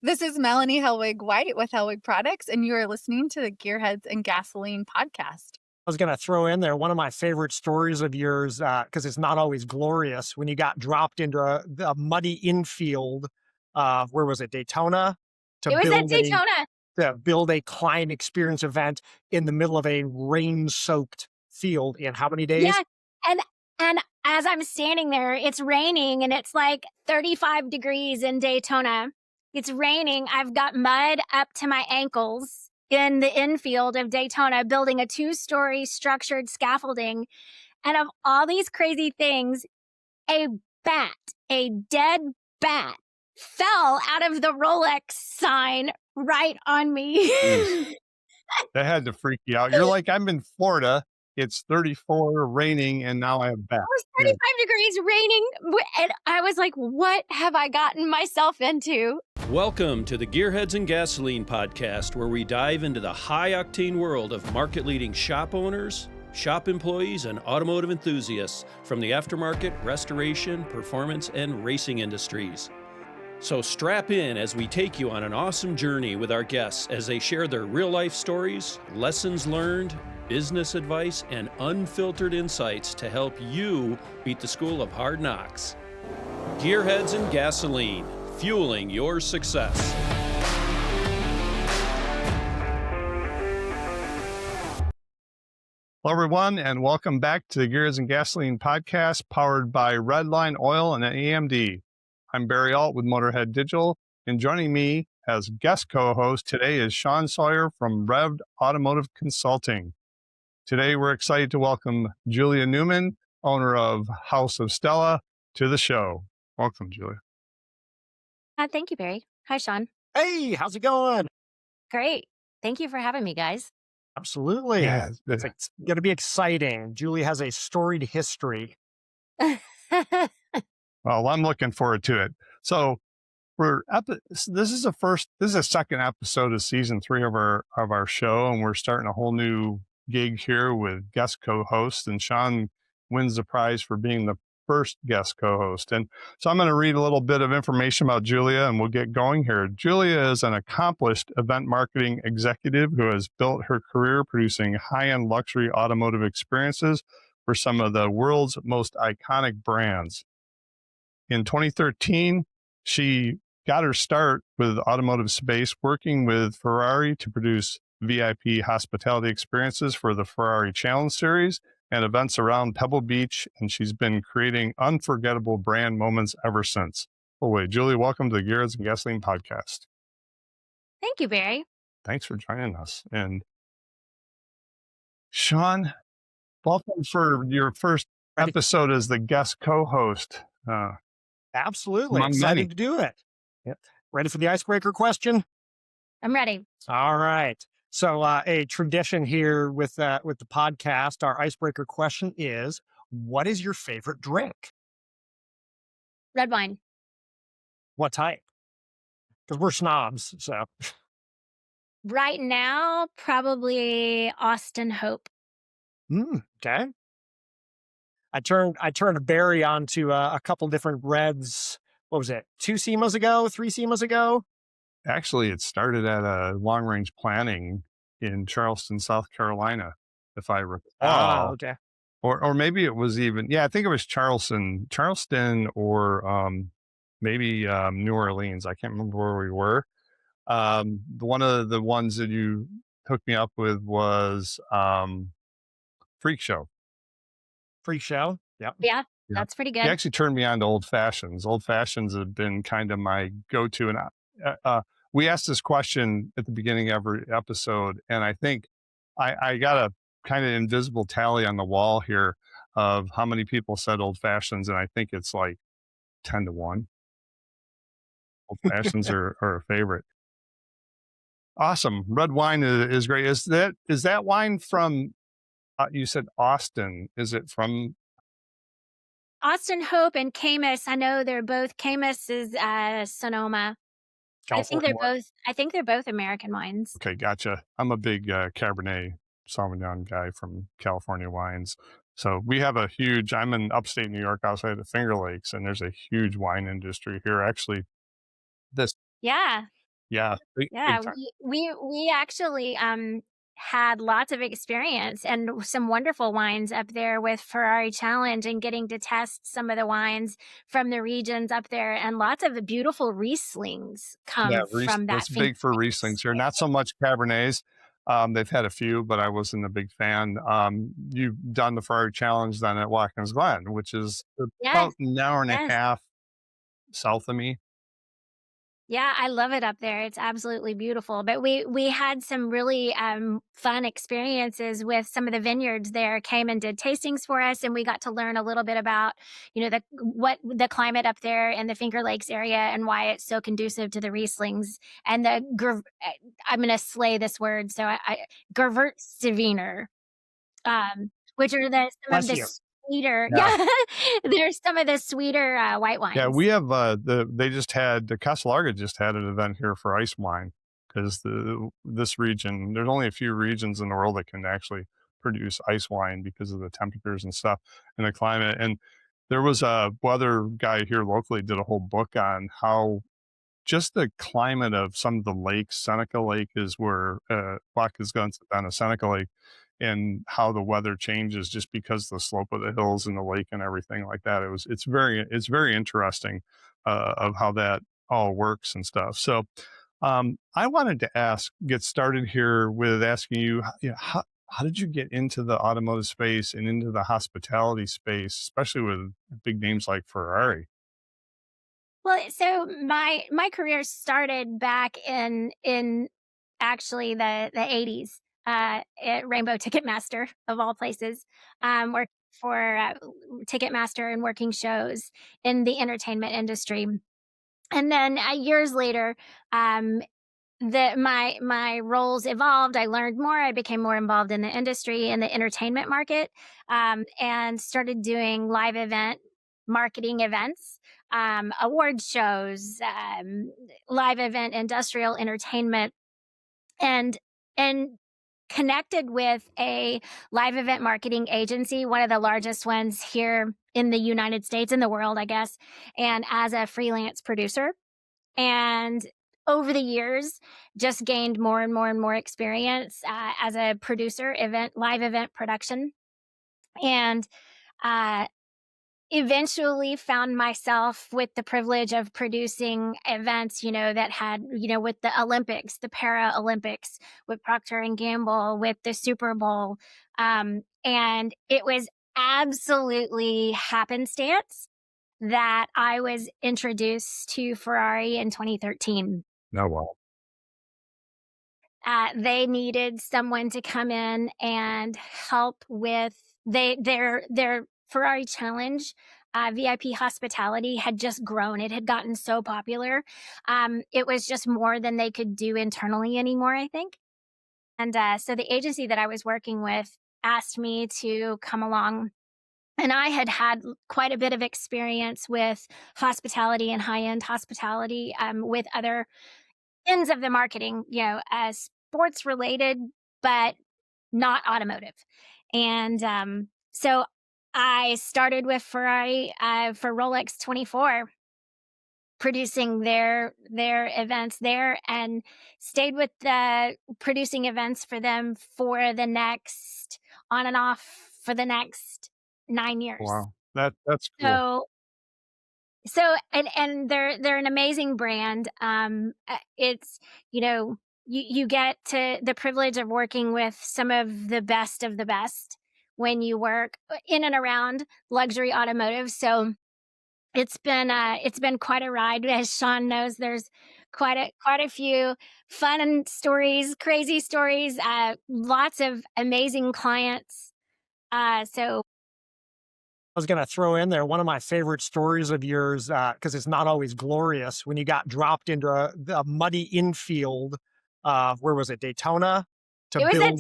This is Melanie Hellwig White with Hellwig Products, and you are listening to the Gearheads and Gasoline podcast. I was going to throw in there one of my favorite stories of yours, because it's not always glorious, when you got dropped into a muddy infield. Where was it? Daytona, to It was at build Daytona. a client experience event in the middle of a rain-soaked field in how many days? Yeah, and as I'm standing there, it's raining and it's like 35 degrees in Daytona. It's raining. I've got mud up to my ankles in the infield of Daytona, building a 2-story structured scaffolding. And of all these crazy things, a dead bat, fell out of the Rolex sign right on me. That had to freak you out. You're like, I'm in Florida. It's 34, raining, and now I have bat. It was 35 degrees, raining, and I was like, what have I gotten myself into? Welcome to the Gearheads and Gasoline podcast, where we dive into the high-octane world of market-leading shop owners, shop employees, and automotive enthusiasts from the aftermarket, restoration, performance, and racing industries. So strap in as we take you on an awesome journey with our guests as they share their real-life stories, lessons learned, business advice, and unfiltered insights to help you beat the school of hard knocks. Gearheads and Gasoline, fueling your success. Hello, everyone, and welcome back to the Gears and Gasoline podcast, powered by Redline Oil and AMD. I'm Barry Alt with Motorhead Digital, and joining me as guest co-host today is Sean Sawyer from Revved Automotive Consulting. Today, we're excited to welcome Julia Newman, owner of Haus of Stella, to the show. Welcome, Julia. Thank you, Barry. Hi, Sean. Hey, how's it going? Great. Thank you for having me, guys. Absolutely. Yeah. It's going to be exciting. Julie has a storied history. Well, I'm looking forward to it. So, this is a second episode of season 3 of our show, and we're starting a whole new gig here with guest co-host, and Sean wins the prize for being the first guest co-host. And so I'm going to read a little bit of information about Julia, and we'll get going here. Julia is an accomplished event marketing executive who has built her career producing high-end luxury automotive experiences for some of the world's most iconic brands. In 2013, she got her start with automotive space, working with Ferrari to produce VIP hospitality experiences for the Ferrari Challenge Series and events around Pebble Beach, and she's been creating unforgettable brand moments ever since. Oh, wait, Julie, welcome to the Gearheads and Gasoline podcast. Thank you, Barry. Thanks for joining us. And Sean, welcome for your first episode as the guest co-host. Absolutely. among Excited many. to do it. Yep. Ready for the icebreaker question? I'm ready. All right. So a tradition here with the podcast, our icebreaker question is, what is your favorite drink? Red wine. What type? Because we're snobs, so. Right now, probably Austin Hope. Okay. I turned a Barry onto a couple different reds. What was it? 2 SEMAs ago? 3 SEMAs ago? Actually, it started at a long-range planning in Charleston, South Carolina, if I recall. Okay. Or maybe it was I think it was Charleston, or maybe New Orleans. I can't remember where we were. One of the ones that you hooked me up with was Freak Show. Freak Show? Yep. Yeah, Yeah. that's pretty He good. actually turned me on to Old Fashions. Old Fashions have been kind of my go-to. And we asked this question at the beginning of every episode, and I think I got a kind of invisible tally on the wall here of how many people said Old Fashions, and I think it's like 10-1. Old Fashions are a favorite. Awesome. Red wine is great. Is that wine from, you said Austin, is it from? Austin Hope and Camus. I know they're both. Camus is Sonoma. I think they're both American wines. Okay, gotcha. I'm a big Cabernet Sauvignon guy from California Wines. So we have I'm in upstate New York outside the Finger Lakes, and there's a huge wine industry here. Actually, Yeah. Yeah, big Yeah, time. we actually had lots of experience and some wonderful wines up there with Ferrari Challenge and getting to test some of the wines from the regions up there, and lots of the beautiful Rieslings Yeah, come from that it's Finger big for Lakes Rieslings here. area. Not so much Cabernets. They've had a few, but I wasn't a big fan. You've done the Ferrari Challenge then at Watkins Glen, which is Yes, about an hour and a yes. half south of me. Yeah, I love it up there. It's absolutely beautiful. But we had some really fun experiences with some of the vineyards there. Came and did tastings for us, and we got to learn a little bit about, the climate up there in the Finger Lakes area and why it's so conducive to the Rieslings and I'm going to slay this word, so I Gewürztraminer, which are some of Bless the you. sweeter, Yeah. yeah, there's some of the sweeter white Yeah, wines. we have the Casa Larga just had an event here for ice wine because this region, there's only a few regions in the world that can actually produce ice wine because of the temperatures and stuff and the climate. And there was a weather guy here locally did a whole book on how just the climate of some of the lakes. Seneca Lake is where Watkins Gun's on a Seneca Lake, and how the weather changes just because the slope of the hills and the lake and everything like that. It's very interesting of how that all works and stuff. So I wanted to get started here with asking you, how did you get into the automotive space and into the hospitality space, especially with big names like Ferrari? Well, so my career started back in actually the 80s at Rainbow Ticketmaster of all places, working for Ticketmaster and working shows in the entertainment industry. And then years later, um, my roles evolved. I learned more. I became more involved in the industry in the entertainment market, and started doing live event marketing events, award shows, live event industrial entertainment, and and connected with a live event marketing agency, one of the largest ones here in the United States, in the world, I guess, and as a freelance producer. And over the years, just gained more and more and more experience as a producer, live event production, and uh, eventually found myself with the privilege of producing events, that had, with the Olympics, the Paralympics, with Procter and Gamble, with the Super Bowl, and it was absolutely happenstance that I was introduced to Ferrari in 2013. No, well, They needed someone to come in and help with their Ferrari Challenge. VIP hospitality had just grown. It had gotten so popular. It was just more than they could do internally anymore, I think. And so the agency that I was working with asked me to come along. And I had had quite a bit of experience with hospitality and high end hospitality, with other ends of the marketing, as sports related, but not automotive. And so I started with Ferrari for Rolex 24, producing their events there, and stayed with the producing events for them for the next on and off for the next 9 years. wow, that's cool. So and they're an amazing brand. It's, you get to the privilege of working with some of the best when you work in and around luxury automotive. So it's been quite a ride. As Sean knows, there's quite a few fun stories, crazy stories, lots of amazing clients. So I was going to throw in there one of my favorite stories of yours, because it's not always glorious, when you got dropped into a muddy infield. Where was it? Daytona, to it was at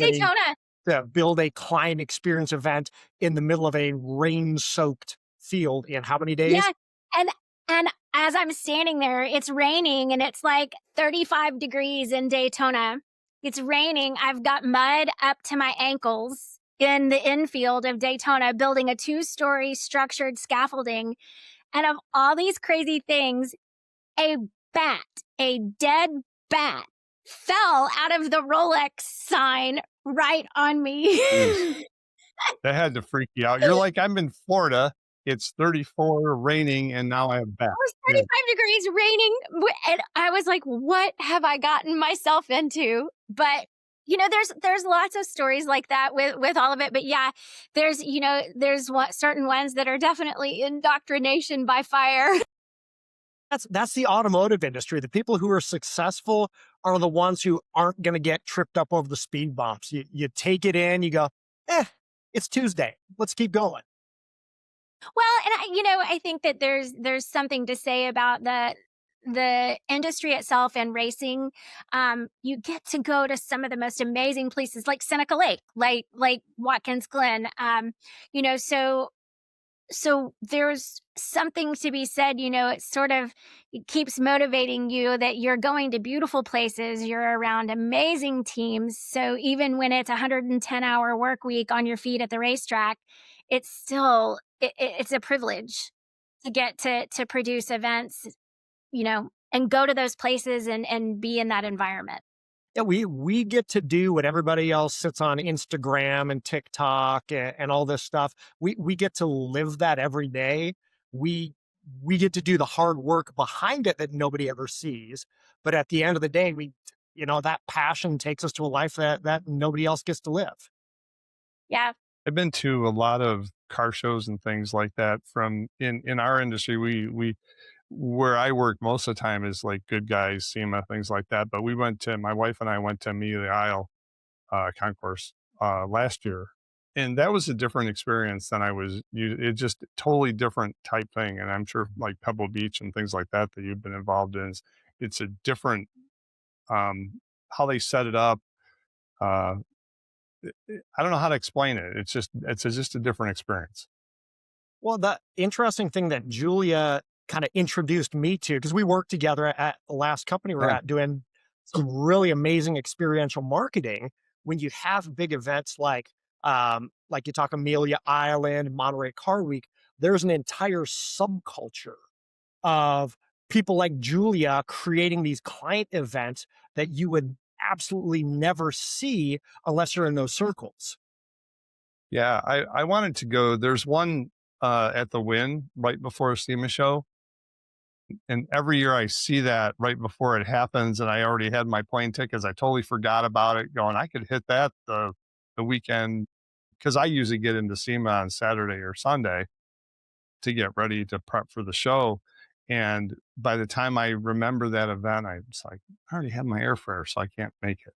build a Daytona. client experience event in the middle of a rain-soaked field in how many days? Yeah, and and as I'm standing there, it's raining and it's like 35 degrees in Daytona. It's raining. I've got mud up to my ankles in the infield of Daytona, building a 2-story structured scaffolding. And of all these crazy things, a bat, a dead bat fell out of the Rolex sign right on me. Jeez. That had to freak you out. You're like, I'm in Florida. It's 34, raining, and now I have bat. It was Yeah. 35 degrees, raining, and I was like, "What have I gotten myself into?" But there's lots of stories like that with all of it. But yeah, there's certain ones that are definitely indoctrination by fire. That's the automotive industry. The people who are successful are the ones who aren't going to get tripped up over the speed bumps. You take it in, you go, it's Tuesday. Let's keep going. Well, and I think that there's something to say about the industry itself and racing. You get to go to some of the most amazing places, like Seneca Lake, like Watkins Glen. So there's something to be said. It keeps motivating you that you're going to beautiful places, you're around amazing teams. So even when it's a 110-hour work week on your feet at the racetrack, it's still it's a privilege to get to produce events, and go to those places and be in that environment. Yeah, we get to do what everybody else sits on Instagram and TikTok and all this stuff. We get to live that every day. We get to do the hard work behind it that nobody ever sees. But at the end of the day, that passion takes us to a life that nobody else gets to live. Yeah. I've been to a lot of car shows and things like that from in our industry. We where I work most of the time is like Good Guys, SEMA, things like that. But my wife and I went to Amelia Isle concourse last year. And that was a different experience than it's just totally different type thing. And I'm sure like Pebble Beach and things like that you've been involved in, it's a different, how they set it up. I don't know how to explain it. It's just a different experience. Well, the interesting thing that Julia kind of introduced me to, because we worked together at the last company we're at doing some really amazing experiential marketing. When you have big events like you talk Amelia Island, Monterey Car Week, there's an entire subculture of people like Julia creating these client events that you would absolutely never see unless you're in those circles. Yeah, I wanted to go. There's one at the Wynn right before a SEMA show. And every year I see that right before it happens, and I already had my plane tickets. I totally forgot about it, going, I could hit that the weekend, because I usually get into SEMA on Saturday or Sunday to get ready to prep for the show. And by the time I remember that event, I was like, I already have my airfare, so I can't make it.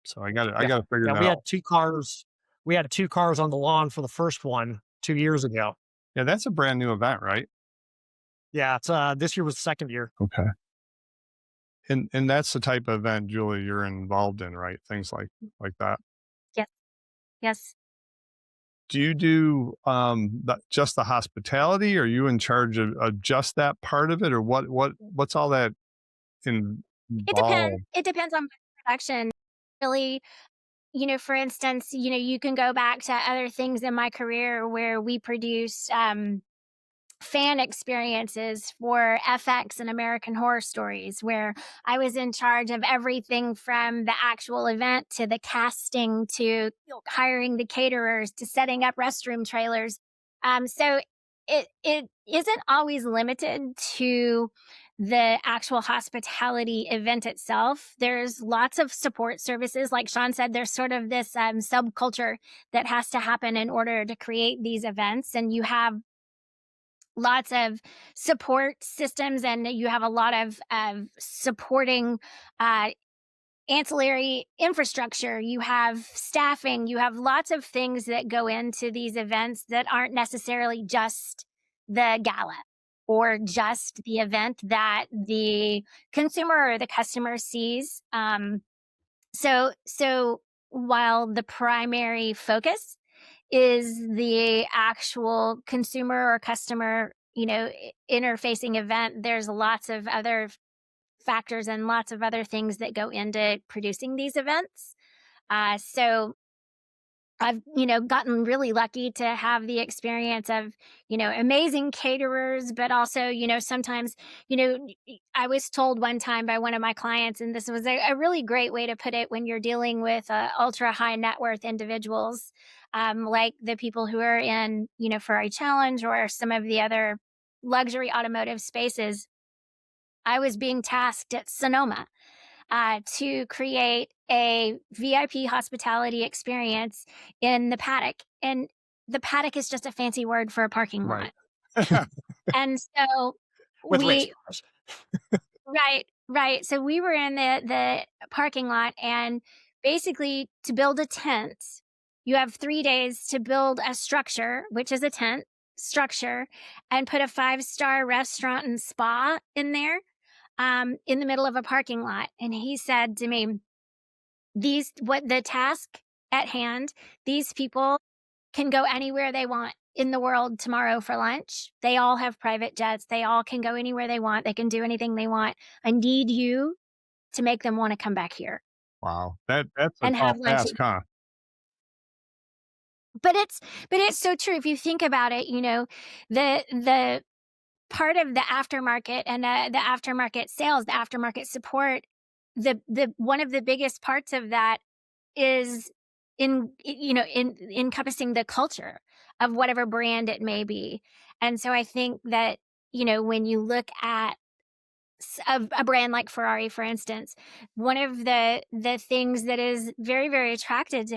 So I got to figure that we out. had two cars. We had two cars on the lawn for the first one 2 years ago. Yeah, that's a brand new event, right? Yeah, it's this year was the second year. Okay. And that's the type of event, Julie, you're involved in, right? Things like that. Yes. Yes. Do you do just the hospitality? Are you in charge of just that part of it, or what's all that involved? It depends on production. Really, for instance, you can go back to other things in my career where we produced fan experiences for FX and American Horror Stories, where I was in charge of everything from the actual event to the casting to hiring the caterers to setting up restroom trailers. So it isn't always limited to the actual hospitality event itself. There's lots of support services. Like Sean said, there's sort of this subculture that has to happen in order to create these events. And you have lots of support systems, and you have a lot of supporting ancillary infrastructure. You have staffing, you have lots of things that go into these events that aren't necessarily just the gala or just the event that the consumer or the customer sees. So while the primary focus is the actual consumer or customer, interfacing event, there's lots of other factors and lots of other things that go into producing these events. So I've, gotten really lucky to have the experience of, amazing caterers, but also, sometimes, I was told one time by one of my clients, and this was a really great way to put it when you're dealing with ultra high net worth individuals, like the people who are in, Ferrari Challenge or some of the other luxury automotive spaces. I was being tasked at Sonoma to create a VIP hospitality experience in the paddock. And the paddock is just a fancy word for a parking Right. lot. And so With race we, cars. right, right. So we were in the parking lot, and basically to build a tent, you have 3 days to build a structure, which is a tent structure, and put a 5-star restaurant and spa in there, in the middle of a parking lot. And he said to me, what the task at hand, these people can go anywhere they want in the world tomorrow for lunch. They all have private jets. They all can go anywhere they want. They can do anything they want. I need you to make them want to come back here Wow. That's a and tall have lunch. task, huh? But it's so true. If you think about it, the part of the aftermarket and the aftermarket sales, the aftermarket support, the one of the biggest parts of that is in encompassing the culture of whatever brand it may be. And so I think that, when you look at a brand like Ferrari, for instance, one of the things that is very, very attractive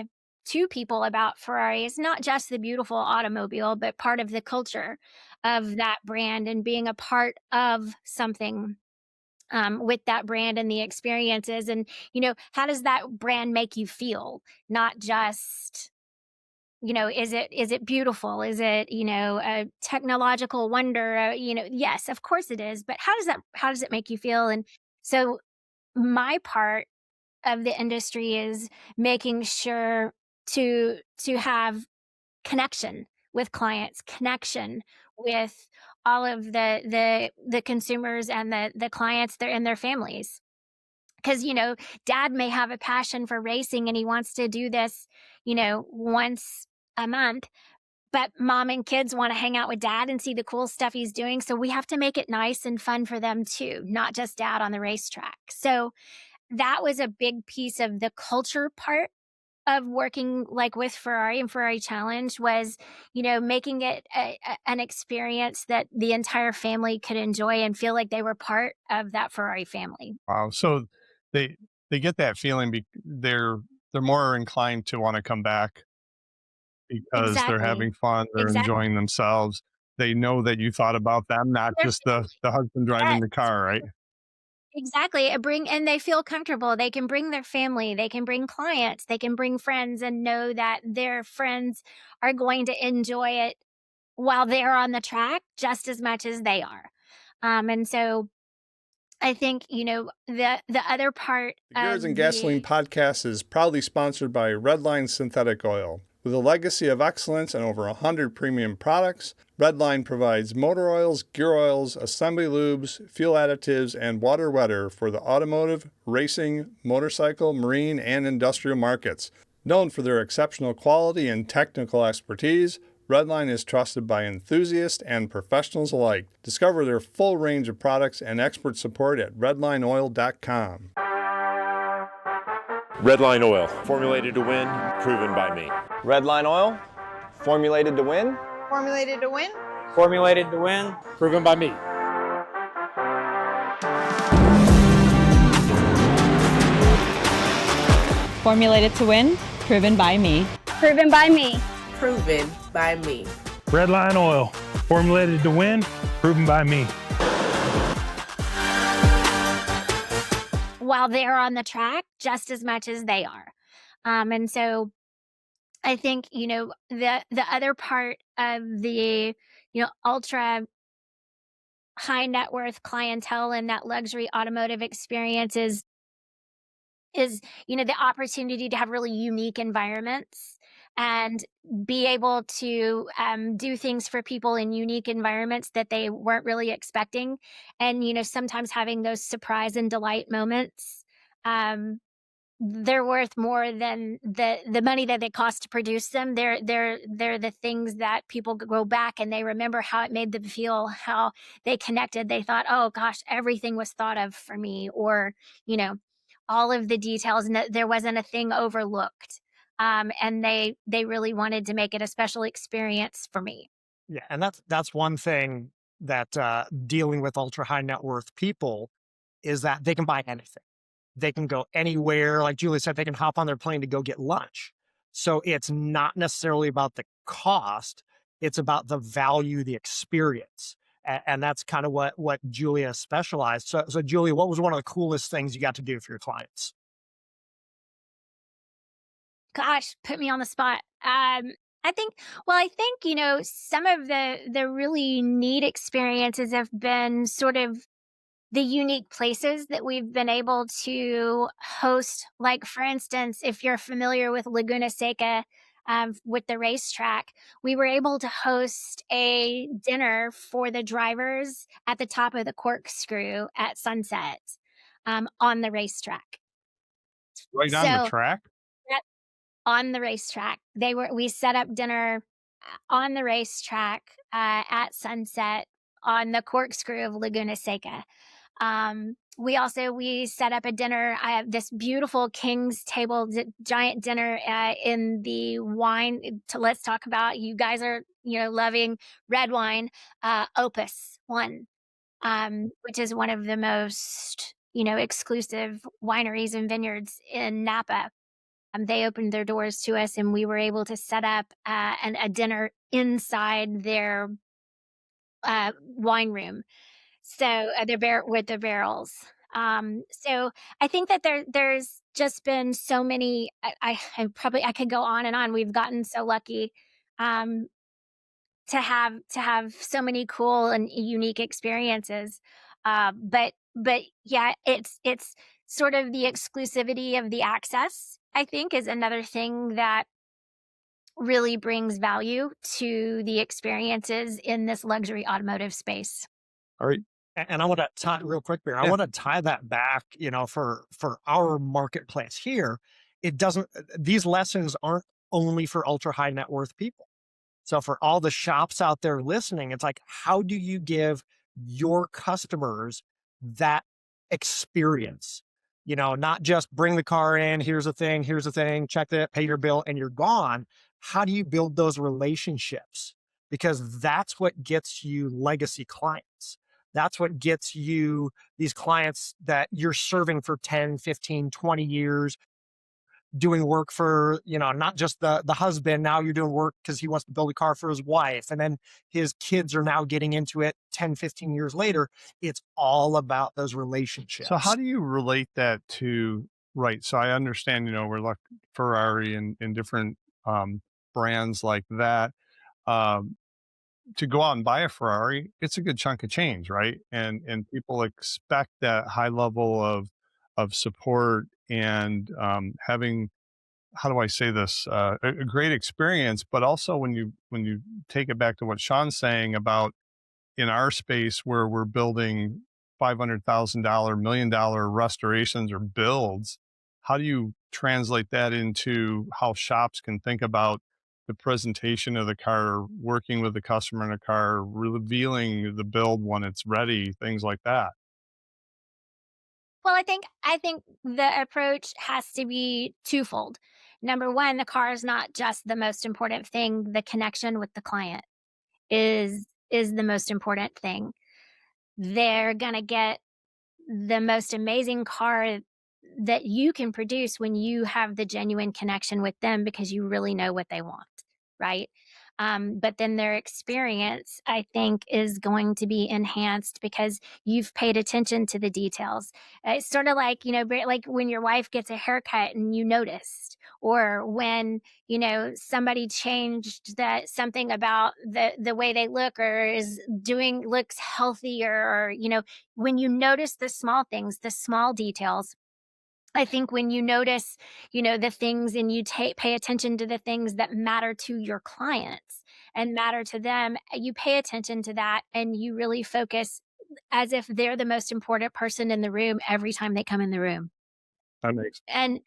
to people about Ferrari is not just the beautiful automobile, but part of the culture of that brand and being a part of something, with that brand and the experiences. And, how does that brand make you feel? Not just, is it beautiful? Is it, a technological wonder? Yes, of course it is. But how does it make you feel? And so my part of the industry is making sure to have connection with clients, connection with all of the consumers and the clients and their families. Because, dad may have a passion for racing and he wants to do this, once a month, but mom and kids want to hang out with dad and see the cool stuff he's doing. So we have to make it nice and fun for them too, not just dad on the racetrack. So that was a big piece of the culture part of working like with Ferrari and Ferrari Challenge was, making it an experience that the entire family could enjoy and feel like they were part of that Ferrari family. Wow. So they get that feeling. They're more inclined to want to come back because they're Exactly. having fun. They're Exactly. enjoying themselves. They know that you thought about them, not They're just the husband driving yes. the car, right? Exactly. And they feel comfortable. They can bring their family, they can bring clients, they can bring friends and know that their friends are going to enjoy it while they're on the track just as much as they are. And so I think, the other part The Gearheads of and Gasoline the podcast is proudly sponsored by Redline Synthetic Oil. With a legacy of excellence and over 100 premium products, Redline provides motor oils, gear oils, assembly lubes, fuel additives, and water wetter for the automotive, racing, motorcycle, marine, and industrial markets. Known for their exceptional quality and technical expertise, Redline is trusted by enthusiasts and professionals alike. Discover their full range of products and expert support at redlineoil.com. Redline Oil, formulated to win, proven by me. Redline Oil, formulated to win. Formulated to win. Formulated to win, proven by me. Formulated to win, proven by me. proven by me. Proven by me. Redline Oil, formulated to win, proven by me. While they're on the track just as much as they are. And so I think, the other part of the, ultra high net worth clientele and that luxury automotive experience is, the opportunity to have really unique environments and be able to do things for people in unique environments that they weren't really expecting. And, sometimes having those surprise and delight moments they're worth more than the money that they cost to produce them. They're the things that people go back and they remember how it made them feel, how they connected. They thought, oh gosh, everything was thought of for me, or you know, all of the details, and that there wasn't a thing overlooked. And they really wanted to make it a special experience for me. Yeah, and that's one thing that dealing with ultra high net worth people is that they can buy anything. They can go anywhere. Like Julie said, they can hop on their plane to go get lunch. So it's not necessarily about the cost, it's about the value, the experience. And that's kind of what Julia specialized. So Julia, what was one of the coolest things you got to do for your clients? Gosh, put me on the spot. I think, you know, some of the really neat experiences have been sort of the unique places that we've been able to host. Like, for instance, if you're familiar with Laguna Seca, with the racetrack, we were able to host a dinner for the drivers at the top of the corkscrew at sunset, on the racetrack. Right on the So track? on the racetrack. We set up dinner on the racetrack at sunset on the corkscrew of Laguna Seca. We set up a dinner. I have this beautiful king's table, giant dinner in the wine. Let's talk about, you guys are, you know, loving red wine, Opus One, which is one of the most, you know, exclusive wineries and vineyards in Napa. They opened their doors to us, and we were able to set up a dinner inside their wine room. So with the barrels. So I think that there's just been so many. I could go on and on. We've gotten so lucky um, to have so many cool and unique experiences. But yeah, it's sort of the exclusivity of the access, I think, is another thing that really brings value to the experiences in this luxury automotive space. All right. And I want to tie real quick here. I want to tie that back, you know, for our marketplace here. It doesn't, these lessons aren't only for ultra high net worth people. So for all the shops out there listening, it's like, how do you give your customers that experience? You know, not just bring the car in, here's the thing, check it, pay your bill, and you're gone. How do you build those relationships? Because that's what gets you legacy clients. That's what gets you these clients that you're serving for 10, 15, 20 years, doing work for, you know, not just the husband. Now you're doing work because he wants to build a car for his wife. And then his kids are now getting into it 10, 15 years later. It's all about those relationships. So how do you relate that to, right? So I understand, you know, we're like Ferrari and different brands like that. To go out and buy a Ferrari, it's a good chunk of change, right? And people expect that high level of support and having, how do I say this, a great experience. But also when you take it back to what Sean's saying about in our space where we're building $500,000, $1 million restorations or builds, how do you translate that into how shops can think about the presentation of the car, working with the customer in a car, revealing the build when it's ready, things like that? Well, I think the approach has to be twofold. Number one, the car is not just the most important thing. The connection with the client is the most important thing. They're gonna get the most amazing car that you can produce when you have the genuine connection with them because you really know what they want, right? But then their experience, I think, is going to be enhanced because you've paid attention to the details. It's sort of like, you know, like when your wife gets a haircut and you noticed, or when, you know, somebody changed that something about the way they look, or looks healthier, or, you know, when you notice the small things, the small details. I think when you notice, you know, the things, and you pay attention to the things that matter to your clients and matter to them, you pay attention to that and you really focus as if they're the most important person in the room every time they come in the room. That makes And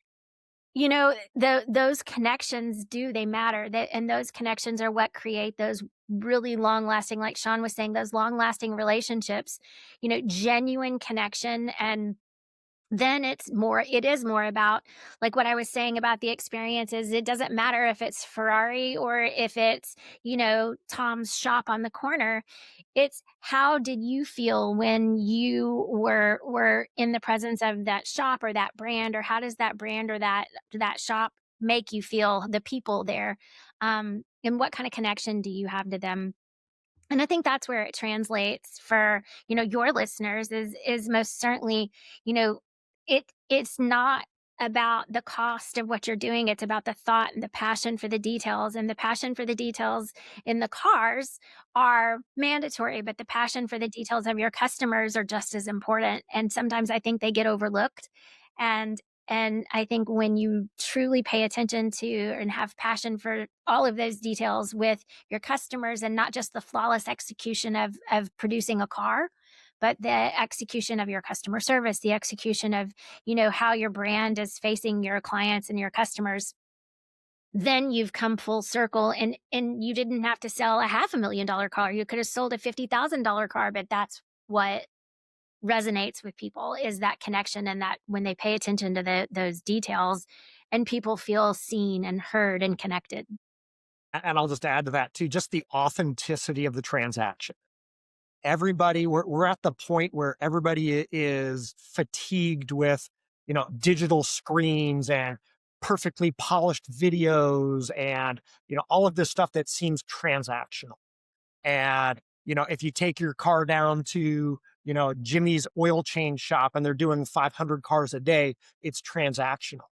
those connections they matter. And those connections are what create those really long lasting, like Sean was saying, those long lasting relationships, genuine connection. And then it is more about, like what I was saying about the experiences. It doesn't matter if it's Ferrari or if it's, Tom's shop on the corner. It's how did you feel when you were in the presence of that shop or that brand, or how does that brand or that shop make you feel, the people there? And what kind of connection do you have to them? And I think that's where it translates for, your listeners is most certainly, you know, it's not about the cost of what you're doing. It's about the thought and the passion for the details. And the passion for the details in the cars are mandatory, but the passion for the details of your customers are just as important. And sometimes I think they get overlooked. And I think when you truly pay attention to and have passion for all of those details with your customers, and not just the flawless execution of producing a car, but the execution of your customer service, the execution of, how your brand is facing your clients and your customers, then you've come full circle, and you didn't have to sell a $500,000 car. You could have sold a $50,000 car, but that's what resonates with people, is that connection, and that when they pay attention to those details, and people feel seen and heard and connected. And I'll just add to that too, just the authenticity of the transaction. We're at the point where everybody is fatigued with, digital screens and perfectly polished videos and, all of this stuff that seems transactional. And, if you take your car down to, Jimmy's oil change shop and they're doing 500 cars a day, it's transactional.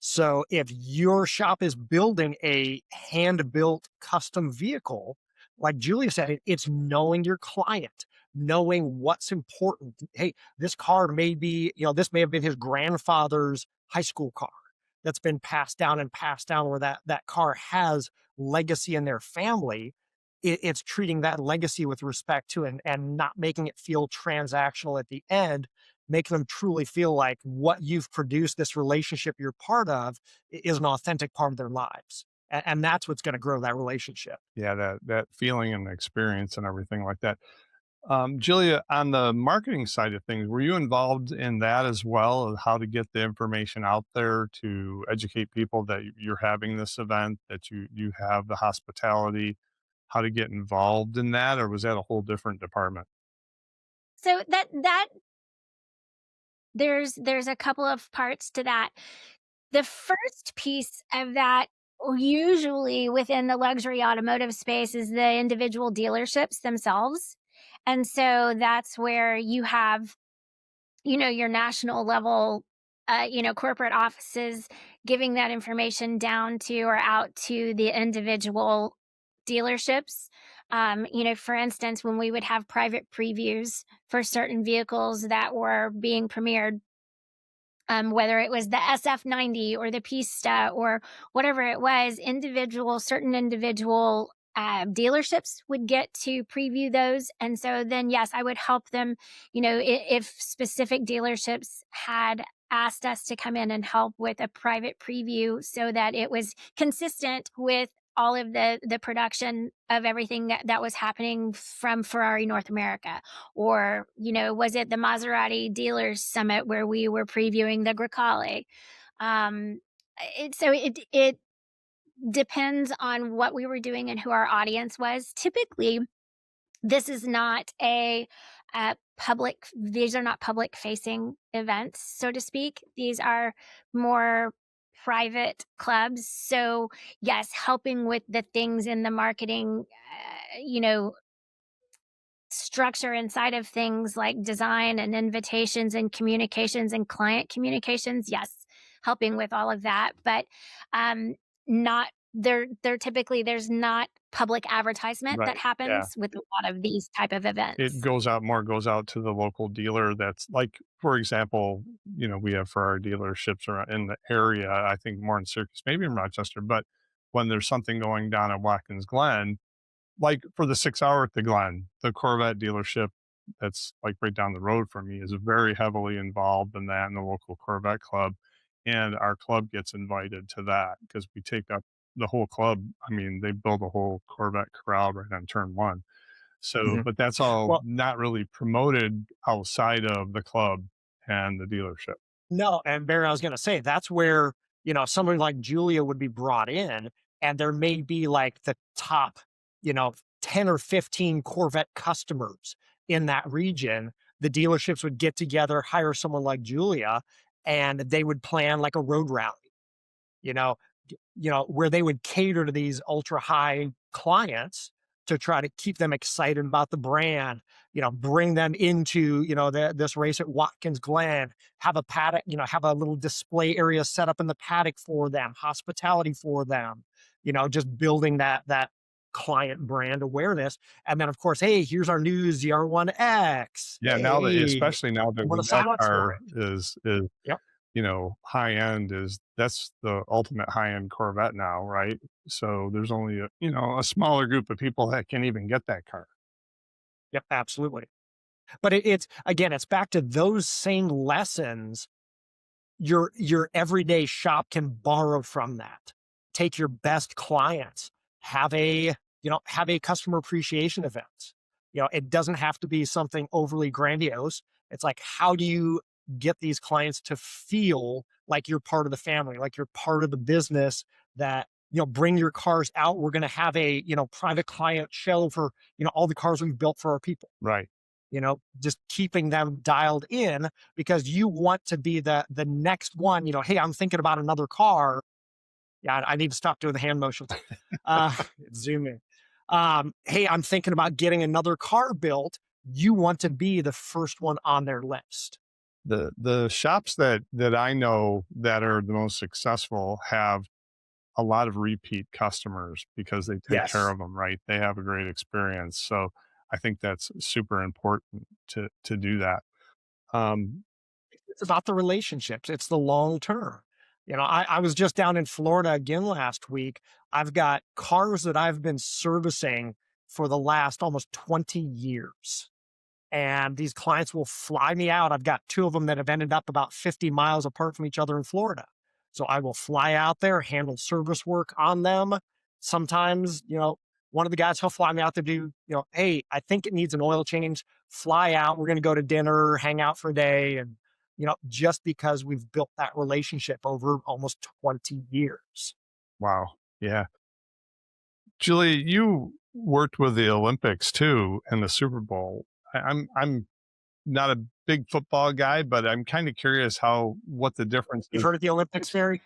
So if your shop is building a hand-built custom vehicle, like Julia said, it's knowing your client, knowing what's important. Hey, this car may be, this may have been his grandfather's high school car that's been passed down and passed down, where that car has legacy in their family. It's treating that legacy with respect to, and not making it feel transactional at the end, making them truly feel like what you've produced, this relationship you're part of, is an authentic part of their lives. And that's what's going to grow that relationship. Yeah, that feeling and experience and everything like that. Julia, on the marketing side of things, were you involved in that as well, of how to get the information out there to educate people that you're having this event, that you have the hospitality, how to get involved in that, or was that a whole different department? So that there's a couple of parts to that. The first piece of that, usually within the luxury automotive space, is the individual dealerships themselves. And so that's where you have, your national level, corporate offices giving that information down to or out to the individual dealerships. For instance, when we would have private previews for certain vehicles that were being premiered, whether it was the SF90 or the Pista or whatever it was, certain individual dealerships would get to preview those. And so then, yes, I would help them, if specific dealerships had asked us to come in and help with a private preview, so that it was consistent with all of the production of everything that was happening from Ferrari North America. Or, was it the Maserati Dealers Summit where we were previewing the Grecale? It depends on what we were doing and who our audience was. Typically, this is not these are not public facing events, so to speak. These are more private clubs. So yes, helping with the things in the marketing, structure inside of things like design and invitations and communications and client communications. Yes, helping with all of that, but not there typically, there's not public advertisement that Right. Yeah. happens with a lot of these type of events. It goes out to the local dealer. That's like, for example, we have Ferrari dealerships around in the area, I think more in Syracuse, maybe in Rochester, but when there's something going down at Watkins Glen, like for the 6 hour at the Glen, the Corvette dealership that's like right down the road from me is very heavily involved in that, in the local Corvette club. and our club gets invited to that because we take up the whole club. I mean, they build a whole Corvette corral right on turn one. So, but that's all Well, not really promoted outside of the club and the dealership. no, and Barry, I was going to say that's where, someone like Julia would be brought in, and there may be like the top, 10 or 15 Corvette customers in that region. The dealerships would get together, hire someone like Julia, and they would plan like a road rally, you know, where they would cater to these ultra high clients to try to keep them excited about the brand, bring them into, this race at Watkins Glen, have a paddock, have a little display area set up in the paddock for them, hospitality for them, just building that client brand awareness. And then of course, hey, here's our new ZR1X. Yeah, now that, especially now that what a that silence for car it. is Yep. high end, that's the ultimate high end Corvette now, right? So there's only a smaller group of people that can even get that car. Yep, absolutely. But it's again, it's back to those same lessons your everyday shop can borrow from that. Take your best clients, have a customer appreciation event. It doesn't have to be something overly grandiose. It's like, how do you get these clients to feel like you're part of the family, like you're part of the business, that, bring your cars out. We're going to have a, private client show for, all the cars we've built for our people. Right. Just keeping them dialed in because you want to be the next one, hey, I'm thinking about another car. Yeah, I need to stop doing the hand motions. Zoom in. Hey, I'm thinking about getting another car built. You want to be the first one on their list. The shops that I know that are the most successful have a lot of repeat customers because they take care of them, right? They have a great experience. So I think that's super important to do that. It's about the relationships. It's the long term. I was just down in Florida again last week. I've got cars that I've been servicing for the last almost 20 years. And these clients will fly me out. I've got two of them that have ended up about 50 miles apart from each other in Florida. So I will fly out there, handle service work on them. Sometimes, one of the guys, he'll fly me out to do, hey, I think it needs an oil change. Fly out. We're going to go to dinner, hang out for a day. And, just because we've built that relationship over almost 20 years. Wow. Yeah. Julie, you worked with the Olympics too and the Super Bowl. I'm not a big football guy, but I'm kind of curious what the difference is. You've heard of the Olympics, Barry?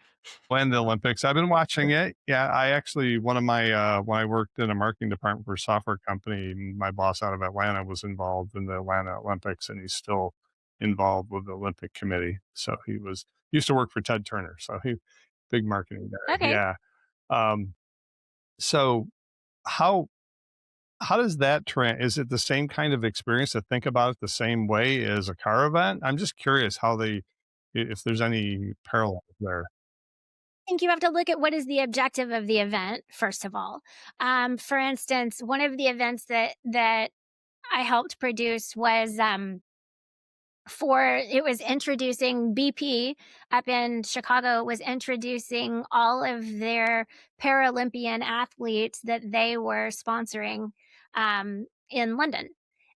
When the Olympics, I've been watching it. Yeah, I actually, one of my, when I worked in a marketing department for a software company, my boss out of Atlanta was involved in the Atlanta Olympics, and he's still involved with the Olympic committee. So used to work for Ted Turner. So big marketing guy. Okay. Yeah. So how does that trend? Is it the same kind of experience to think about it the same way as a car event? I'm just curious if there's any parallels there. I think you have to look at what is the objective of the event, first of all. For instance, one of the events that I helped produce was it was introducing BP up in Chicago, was introducing all of their Paralympian athletes that they were sponsoring in London.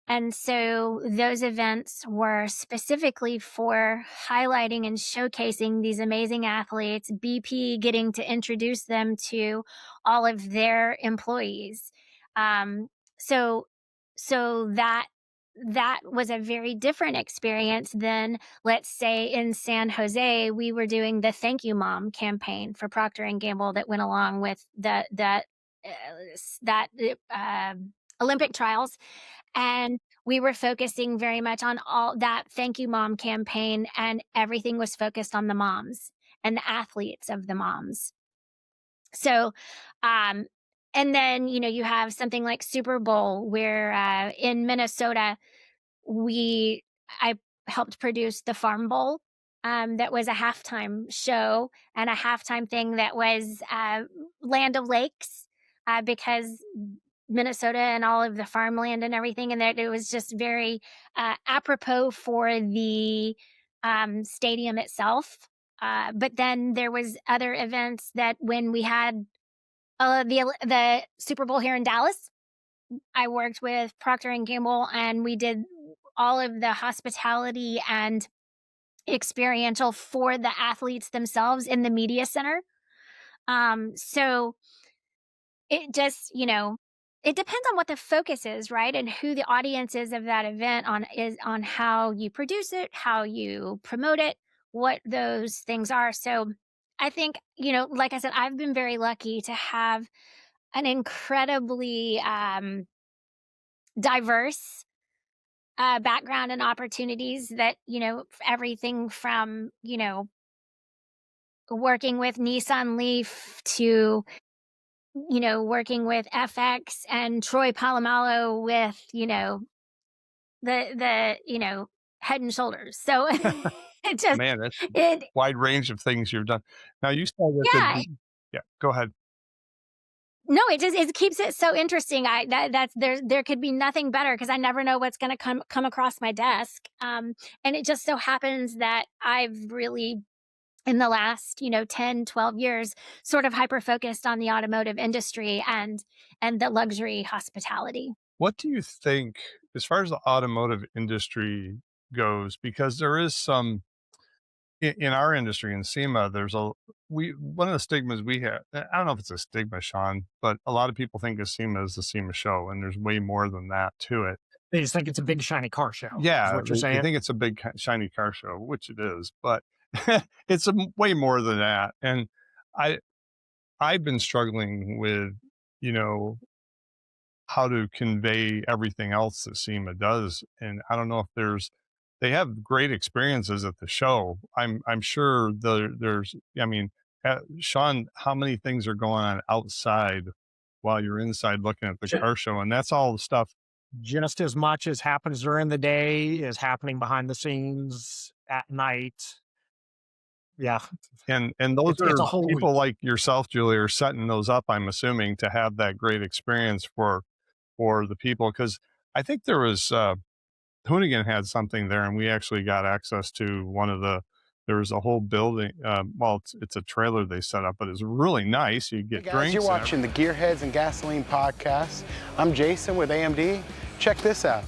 And so those events were specifically for highlighting and showcasing these amazing athletes, BP getting to introduce them to all of their employees. So that was a very different experience than, let's say, in San Jose, we were doing the Thank You Mom campaign for Procter and Gamble that went along with that Olympic trials. And we were focusing very much on all that Thank You Mom campaign, and everything was focused on the moms and the athletes of the moms. So, and then, you have something like Super Bowl where in Minnesota, I helped produce the Farm Bowl. That was a halftime show and a halftime thing that was Land of Lakes because Minnesota and all of the farmland and everything. And that it was just very apropos for the stadium itself. But then there was other events that when we had the Super Bowl here in Dallas, I worked with Procter and Gamble, and we did all of the hospitality and experiential for the athletes themselves in the media center. So it just, it depends on what the focus is, right? And who the audience is of that event on how you produce it, how you promote it, what those things are. So I think, like I said, I've been very lucky to have an incredibly diverse background and opportunities that, everything from, working with Nissan Leaf to, working with FX and Troy Polamalu with, the Head and Shoulders. So it just, Man, that's a it, wide range of things you've done. Now you said that yeah, yeah, go ahead. no, it keeps it so interesting. There could be nothing better because I never know what's going to come across my desk. And it just so happens that I've really, in the last 10, 12 years, sort of hyper focused on the automotive industry and the luxury hospitality. What do you think as far as the automotive industry goes? Because there is some in our industry in SEMA, one of the stigmas we have. I don't know if it's a stigma, Sean, but a lot of people think of SEMA as the SEMA show, and there's way more than that to it. They just think it's a big shiny car show. Yeah, is what you're saying. I think it's a big shiny car show, which it is, but it's way more than that. And I've been struggling with, how to convey everything else that SEMA does. And I don't know if they have great experiences at the show. I'm sure there's, Sean, how many things are going on outside while you're inside looking at the car show? And that's all the stuff. Just as much as happens during the day is happening behind the scenes at night. Yeah. And those it's are a whole people week. like yourself, Julia, are setting those up, I'm assuming, to have that great experience for the people. Because I think there was Hoonigan had something there, and we actually got access to there was a whole building. Well, it's a trailer they set up, but it's really nice. You get Hey guys, drinks. you're watching the Gearheads and Gasoline podcast. I'm Jason with AMD. Check this out.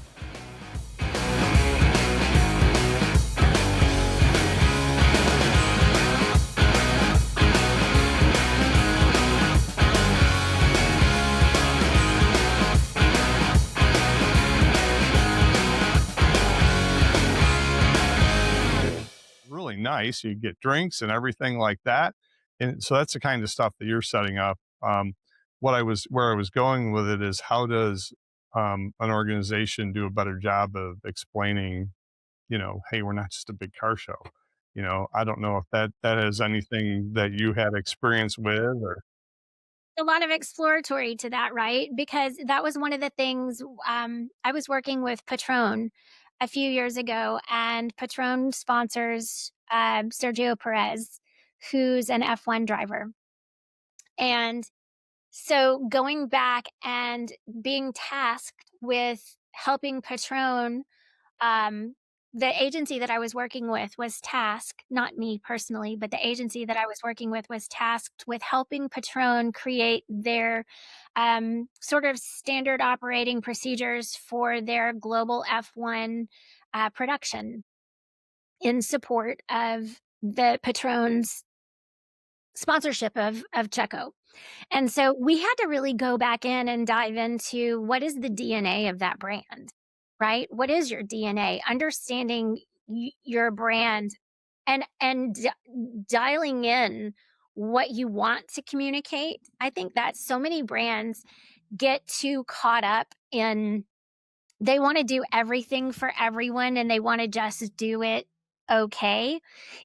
Really nice. You get drinks and everything like that. And so that's the kind of stuff that you're setting up. Where I was going with it is, how does an organization do a better job of explaining, hey, we're not just a big car show. I don't know if that has anything that you had experience with, or A lot of exploratory to that, right? Because that was one of the things. I was working with Patron a few years ago, and Patron sponsors Sergio Perez, who's an F1 driver. And so going back and being tasked with helping Patron, the agency that I was working with was tasked, not me personally, but the agency that I was working with was tasked with helping Patron create their sort of standard operating procedures for their global F1 production in support of the Patron's sponsorship of Checo. And so we had to really go back in and dive into what is the DNA of that brand, right? What is your DNA? Understanding your brand and dialing in what you want to communicate. I think that so many brands get too caught up in, they want to do everything for everyone and they want to just do it okay,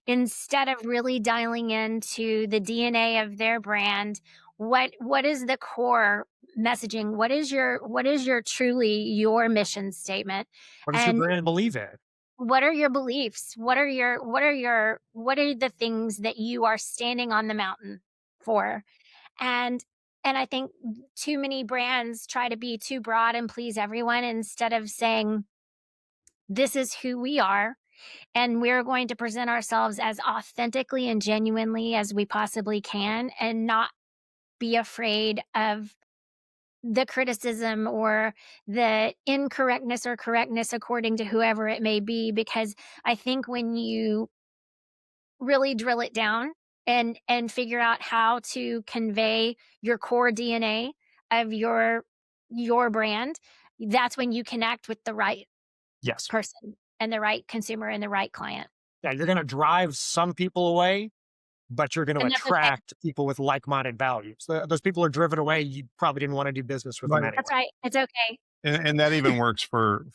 instead of really dialing into the DNA of their brand. What is the core messaging? What is your truly your mission statement? What does your brand believe in? What are your beliefs? What are the things that you are standing on the mountain for? And I think too many brands try to be too broad and please everyone instead of saying, this is who we are. And we're going to present ourselves as authentically and genuinely as we possibly can and not be afraid of the criticism or the incorrectness or correctness according to whoever it may be. Because I think when you really drill it down and figure out how to convey your core DNA of your brand, that's when you connect with the right Yes. person and the right consumer and the right client. Yeah, you're going to drive some people away, but you're going to And that's okay. attract people with like-minded values. Those people are driven away. You probably didn't want to do business with them anyway. That's right. It's okay. And that even works for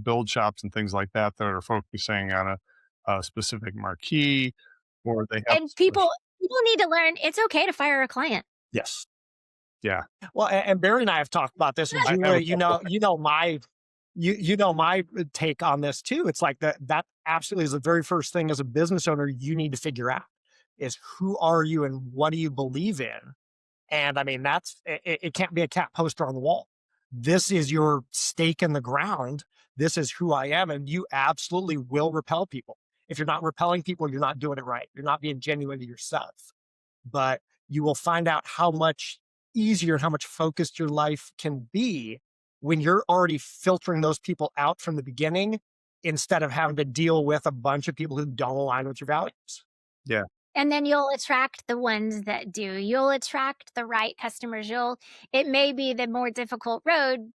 build shops and things like that that are focusing on a specific marquee, or they have And people need to learn it's okay to fire a client. Yes. Yeah. Well, and Barry and I have talked about this, and Julia, you know my take on this too. It's like that absolutely is the very first thing as a business owner you need to figure out is who are you and what do you believe in? And I mean, it can't be a cat poster on the wall. This is your stake in the ground. This is who I am. And you absolutely will repel people. If you're not repelling people, you're not doing it right. You're not being genuine to yourself. But you will find out how much easier and how much focused your life can be when you're already filtering those people out from the beginning instead of having to deal with a bunch of people who don't align with your values. Yeah. And then you'll attract the ones that do. You'll attract the right customers. It may be the more difficult road,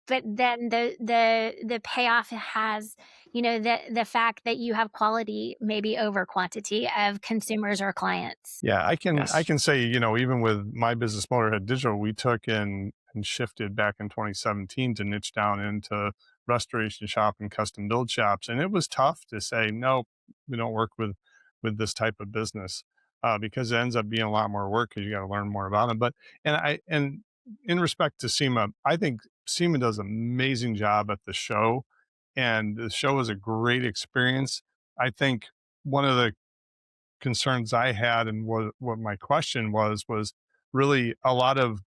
but then the payoff has, the fact that you have quality maybe over quantity of consumers or clients. Yeah, I can say, even with my business Motorhead Digital, we took and shifted back in 2017 to niche down into restoration shop and custom build shops. And it was tough to say, no, we don't work with this type of business because it ends up being a lot more work because you got to learn more about them. But, and in respect to SEMA, I think SEMA does an amazing job at the show, and the show is a great experience. I think one of the concerns I had and what my question was really a lot of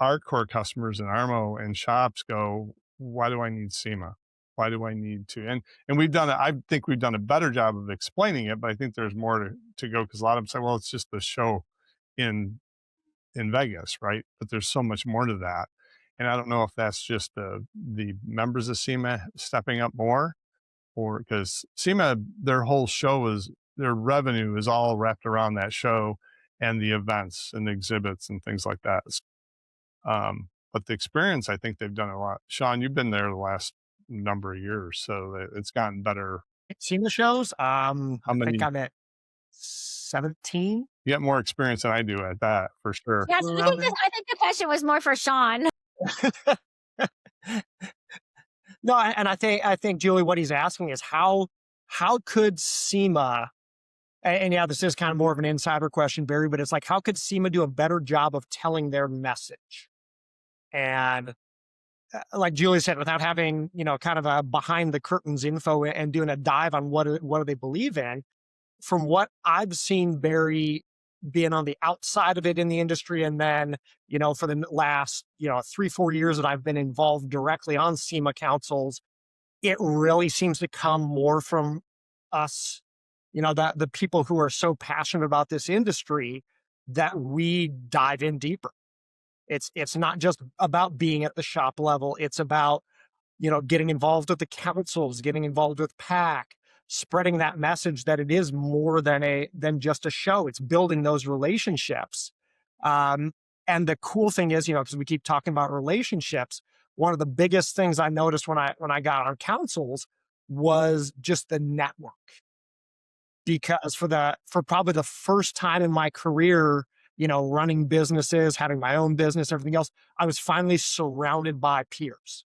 our core customers in Armo and shops go, why do I need SEMA? Why do I need to? And I think we've done a better job of explaining it, but I think there's more to go because a lot of them say, well, it's just the show in Vegas, right? But there's so much more to that. And I don't know if that's just the members of SEMA stepping up more, or because SEMA, their whole show their revenue is all wrapped around that show and the events and the exhibits and things like that. But the experience, I think they've done a lot. Sean, you've been there the last number of years, so it's gotten better. Seen the shows? How many? I think I'm at 17. You have more experience than I do at that, for sure. Yes, I think the question was more for Sean. No, and I think Julie, what he's asking is how could SEMA, and yeah, this is kind of more of an insider question, Barry, but it's like, how could SEMA do a better job of telling their message? And like Julie said, without having, kind of a behind the curtains info and doing a dive on what do they believe in, from what I've seen, Barry, being on the outside of it in the industry, and then, for the last, 3-4 years that I've been involved directly on SEMA councils, it really seems to come more from us, that the people who are so passionate about this industry that we dive in deeper. It's not just about being at the shop level. It's about, getting involved with the councils, getting involved with PAC, spreading that message that it is more than just a show. It's building those relationships. And the cool thing is, because we keep talking about relationships, one of the biggest things I noticed when I got on councils was just the network. Because for probably the first time in my career, running businesses, having my own business, everything else, I was finally surrounded by peers.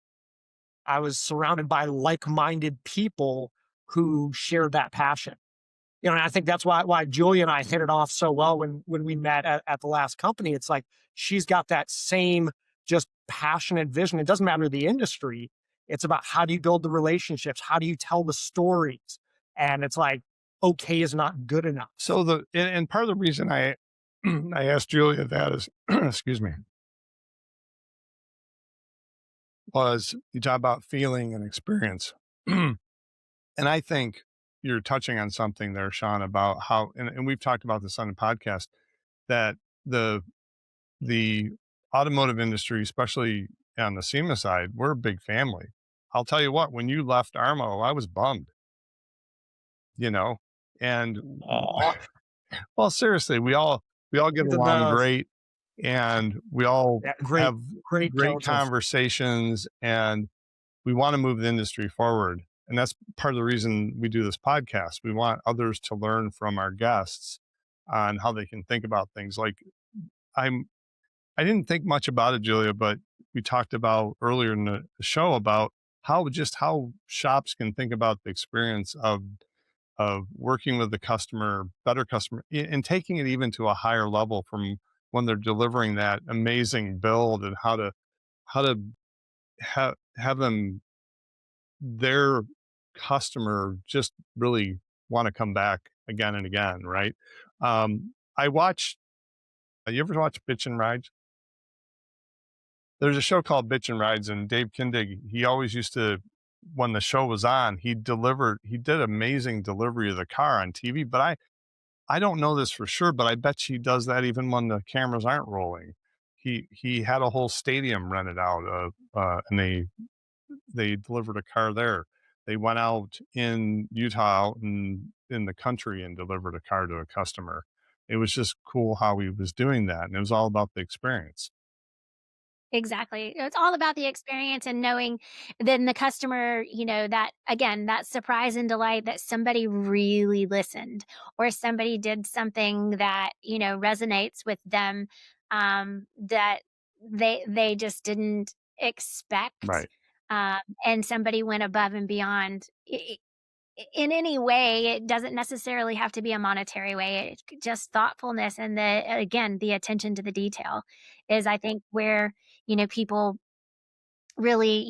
I was surrounded by like-minded people who shared that passion. And I think that's why Julia and I hit it off so well when we met at the last company. It's like, she's got that same just passionate vision. It doesn't matter the industry. It's about how do you build the relationships? How do you tell the stories? And it's like, okay is not good enough. So and part of the reason I asked Julia that is, excuse me, was you talk about feeling and experience. And I think you're touching on something there, Sean, about how, and we've talked about this on the podcast, that the automotive industry, especially on the SEMA side, we're a big family. I'll tell you what, when you left Armo, I was bummed, you know, and well, seriously, we all get The along best. great, and we all Yeah, great, have great great counsels. conversations, and we want to move the industry forward. And that's part of the reason we do this podcast. We want others to learn from our guests on how they can think about things. Like I didn't think much about it, Julia, but we talked about earlier in the show about how shops can think about the experience of working with the customer, better customer, and taking it even to a higher level from when they're delivering that amazing build, and how to have them, their customer, just really want to come back again and again, right? I watch. You ever watch Bitch and Rides? There's a show called Bitch and Rides, and Dave Kindig, he always used to, when the show was on, he did amazing delivery of the car on TV. But I don't know this for sure, but I bet he does that even when the cameras aren't rolling. He had a whole stadium rented out, and they delivered a car there. They went out in Utah, out in the country, and delivered a car to a customer. It was just cool how he was doing that, and it was all about the experience. Exactly. It's all about the experience and knowing then the customer, that again, that surprise and delight that somebody really listened or somebody did something that, resonates with them, that they just didn't expect. Right. And somebody went above and beyond in any way. It doesn't necessarily have to be a monetary way. It's just thoughtfulness and the attention to the detail is, I think, where, people really,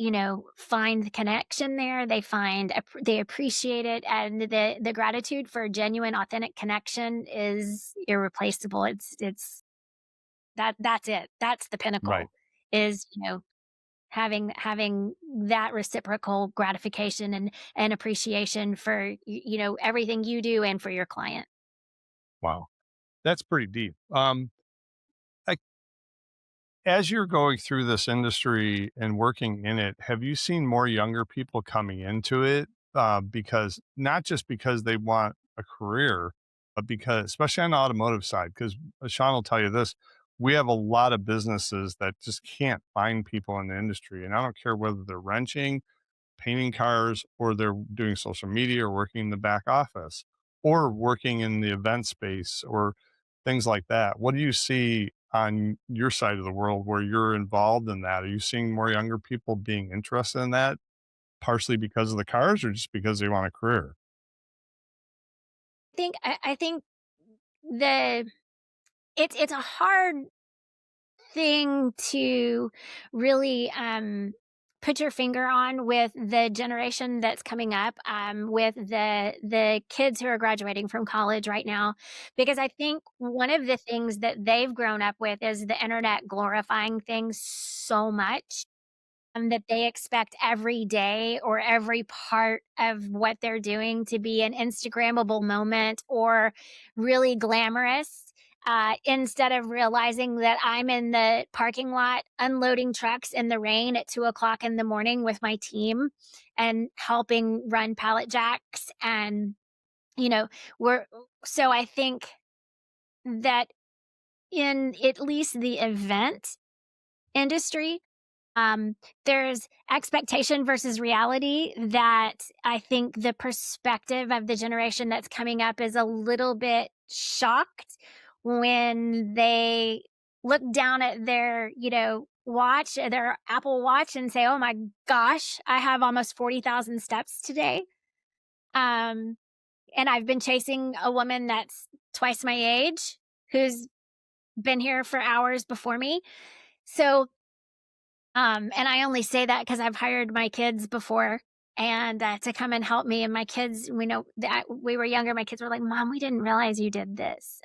find the connection there. They appreciate it. And the gratitude for genuine, authentic connection is irreplaceable. That's it. That's the pinnacle. Right. Is, having that reciprocal gratification and appreciation for everything you do and for your client. Wow. That's pretty deep. I, as you're going through this industry and working in it, have you seen more younger people coming into it? Because not just because they want a career, but because, especially on the automotive side, because Sean will tell you this, we have a lot of businesses that just can't find people in the industry. And I don't care whether they're wrenching, painting cars, or they're doing social media, or working in the back office, or working in the event space, or things like that. What do you see on your side of the world where you're involved in that? Are you seeing more younger people being interested in that, partially because of the cars, or just because they want a career? I think it's a hard thing to really put your finger on with the generation that's coming up, with the kids who are graduating from college right now, because I think one of the things that they've grown up with is the internet glorifying things so much, that they expect every day or every part of what they're doing to be an Instagrammable moment or really glamorous. Instead of realizing that I'm in the parking lot unloading trucks in the rain at 2 o'clock in the morning with my team and helping run pallet jacks. And, so I think that in at least the event industry, there's expectation versus reality that I think the perspective of the generation that's coming up is a little bit shocked when they look down at their, watch, their Apple Watch, and say, "Oh my gosh, I have almost 40,000 steps today." And I've been chasing a woman that's twice my age who's been here for hours before me. So, and I only say that because I've hired my kids before and to come and help me. And my kids, we know that we were younger. My kids were like, "Mom, we didn't realize you did this."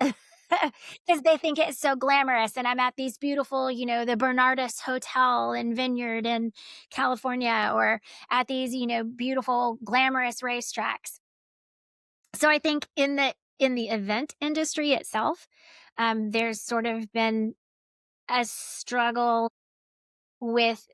because they think it's so glamorous. And I'm at these beautiful, the Bernardus Hotel and Vineyard in California, or at these, beautiful, glamorous racetracks. So I think in the event industry itself, there's sort of been a struggle with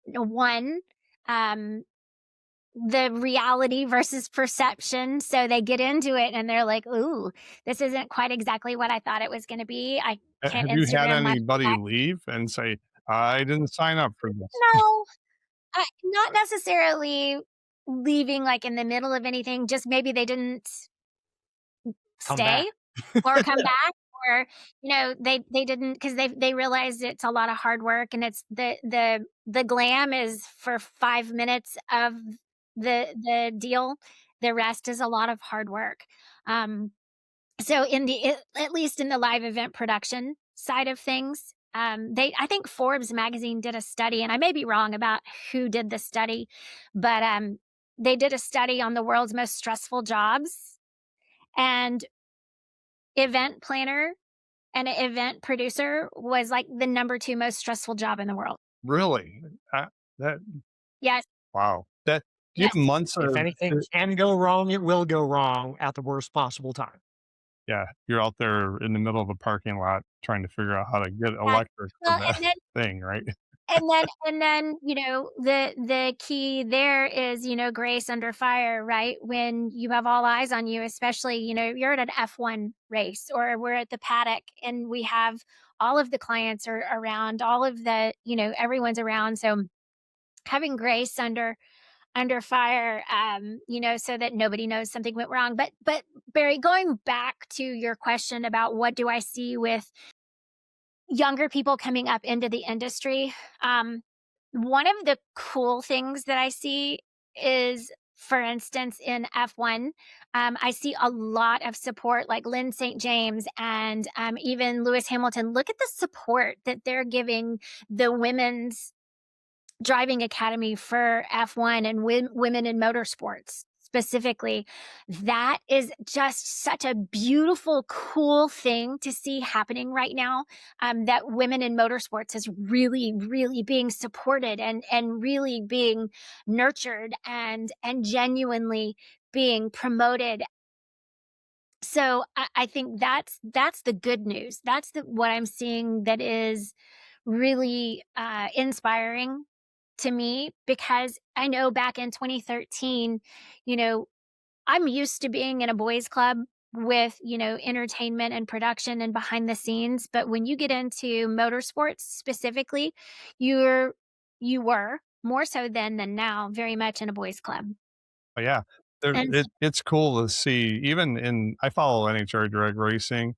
one, the reality versus perception. So they get into it and they're like, ooh, this isn't quite exactly what I thought it was going to be. I can't Have you had Instagram my anybody leave and say, I didn't sign up for this? No, not necessarily leaving like in the middle of anything. Just maybe they didn't stay or come back, or they didn't, because they realized it's a lot of hard work, and it's the glam is for 5 minutes of the deal. The rest is a lot of hard work. So at least in the live event production side of things, I think Forbes magazine did a study, and I may be wrong about who did the study, but they did a study on the world's most stressful jobs, and event planner and an event producer was like the number 2 most stressful job in the world. Really? Yes. Wow. Do you have months If anything can go wrong, it will go wrong at the worst possible time. Yeah, you're out there in the middle of a parking lot trying to figure out how to get electric for that thing, right? And then the key there is grace under fire, right? When you have all eyes on you, especially you're at an F1 race, or we're at the paddock and we have all of the clients are around, all of the everyone's around. So having grace under fire, so that nobody knows something went wrong. But Barry, going back to your question about what do I see with younger people coming up into the industry, one of the cool things that I see is, for instance, in F1, I see a lot of support, like Lynn St. James and even Lewis Hamilton. Look at the support that they're giving the women's driving academy for F1 and women in motorsports specifically. That is just such a beautiful, cool thing to see happening right now, that women in motorsports is really, really being supported and really being nurtured and genuinely being promoted. So I think that's the good news. That's what I'm seeing that is really inspiring to me, because I know back in 2013, I'm used to being in a boys club with, entertainment and production and behind the scenes. But when you get into motorsports specifically, you were more so then than now very much in a boys club. Oh, yeah. It's cool to see, I follow NHR drag racing.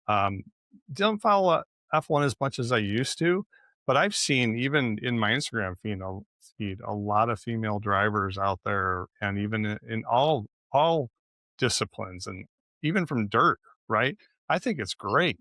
Don't follow F1 as much as I used to, but I've seen, even in my Instagram feed, a lot of female drivers out there, and even in all disciplines, and even from dirt, right? I think it's great.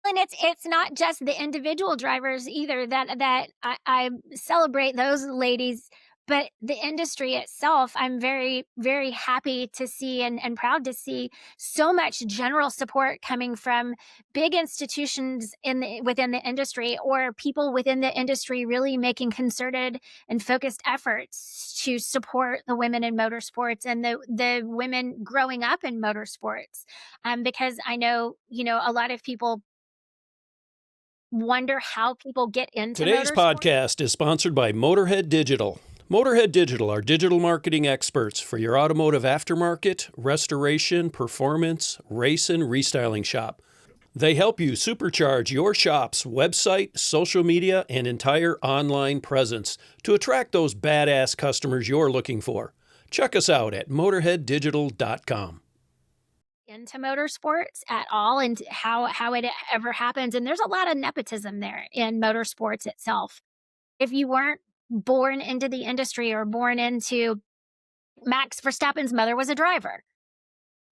And it's not just the individual drivers either that I celebrate those ladies, but the industry itself. I'm very, very happy to see and proud to see so much general support coming from big institutions within the industry, or people within the industry really making concerted and focused efforts to support the women in motorsports and the women growing up in motorsports. Because I know, a lot of people wonder how people get into Today's podcast is sponsored by Motorhead Digital. Motorhead Digital are digital marketing experts for your automotive aftermarket, restoration, performance, race, and restyling shop. They help you supercharge your shop's website, social media, and entire online presence to attract those badass customers you're looking for. Check us out at motorheaddigital.com. Into motorsports at all, and how it ever happens. And there's a lot of nepotism there in motorsports itself. If you weren't born into the industry or born into Max Verstappen's mother was a driver.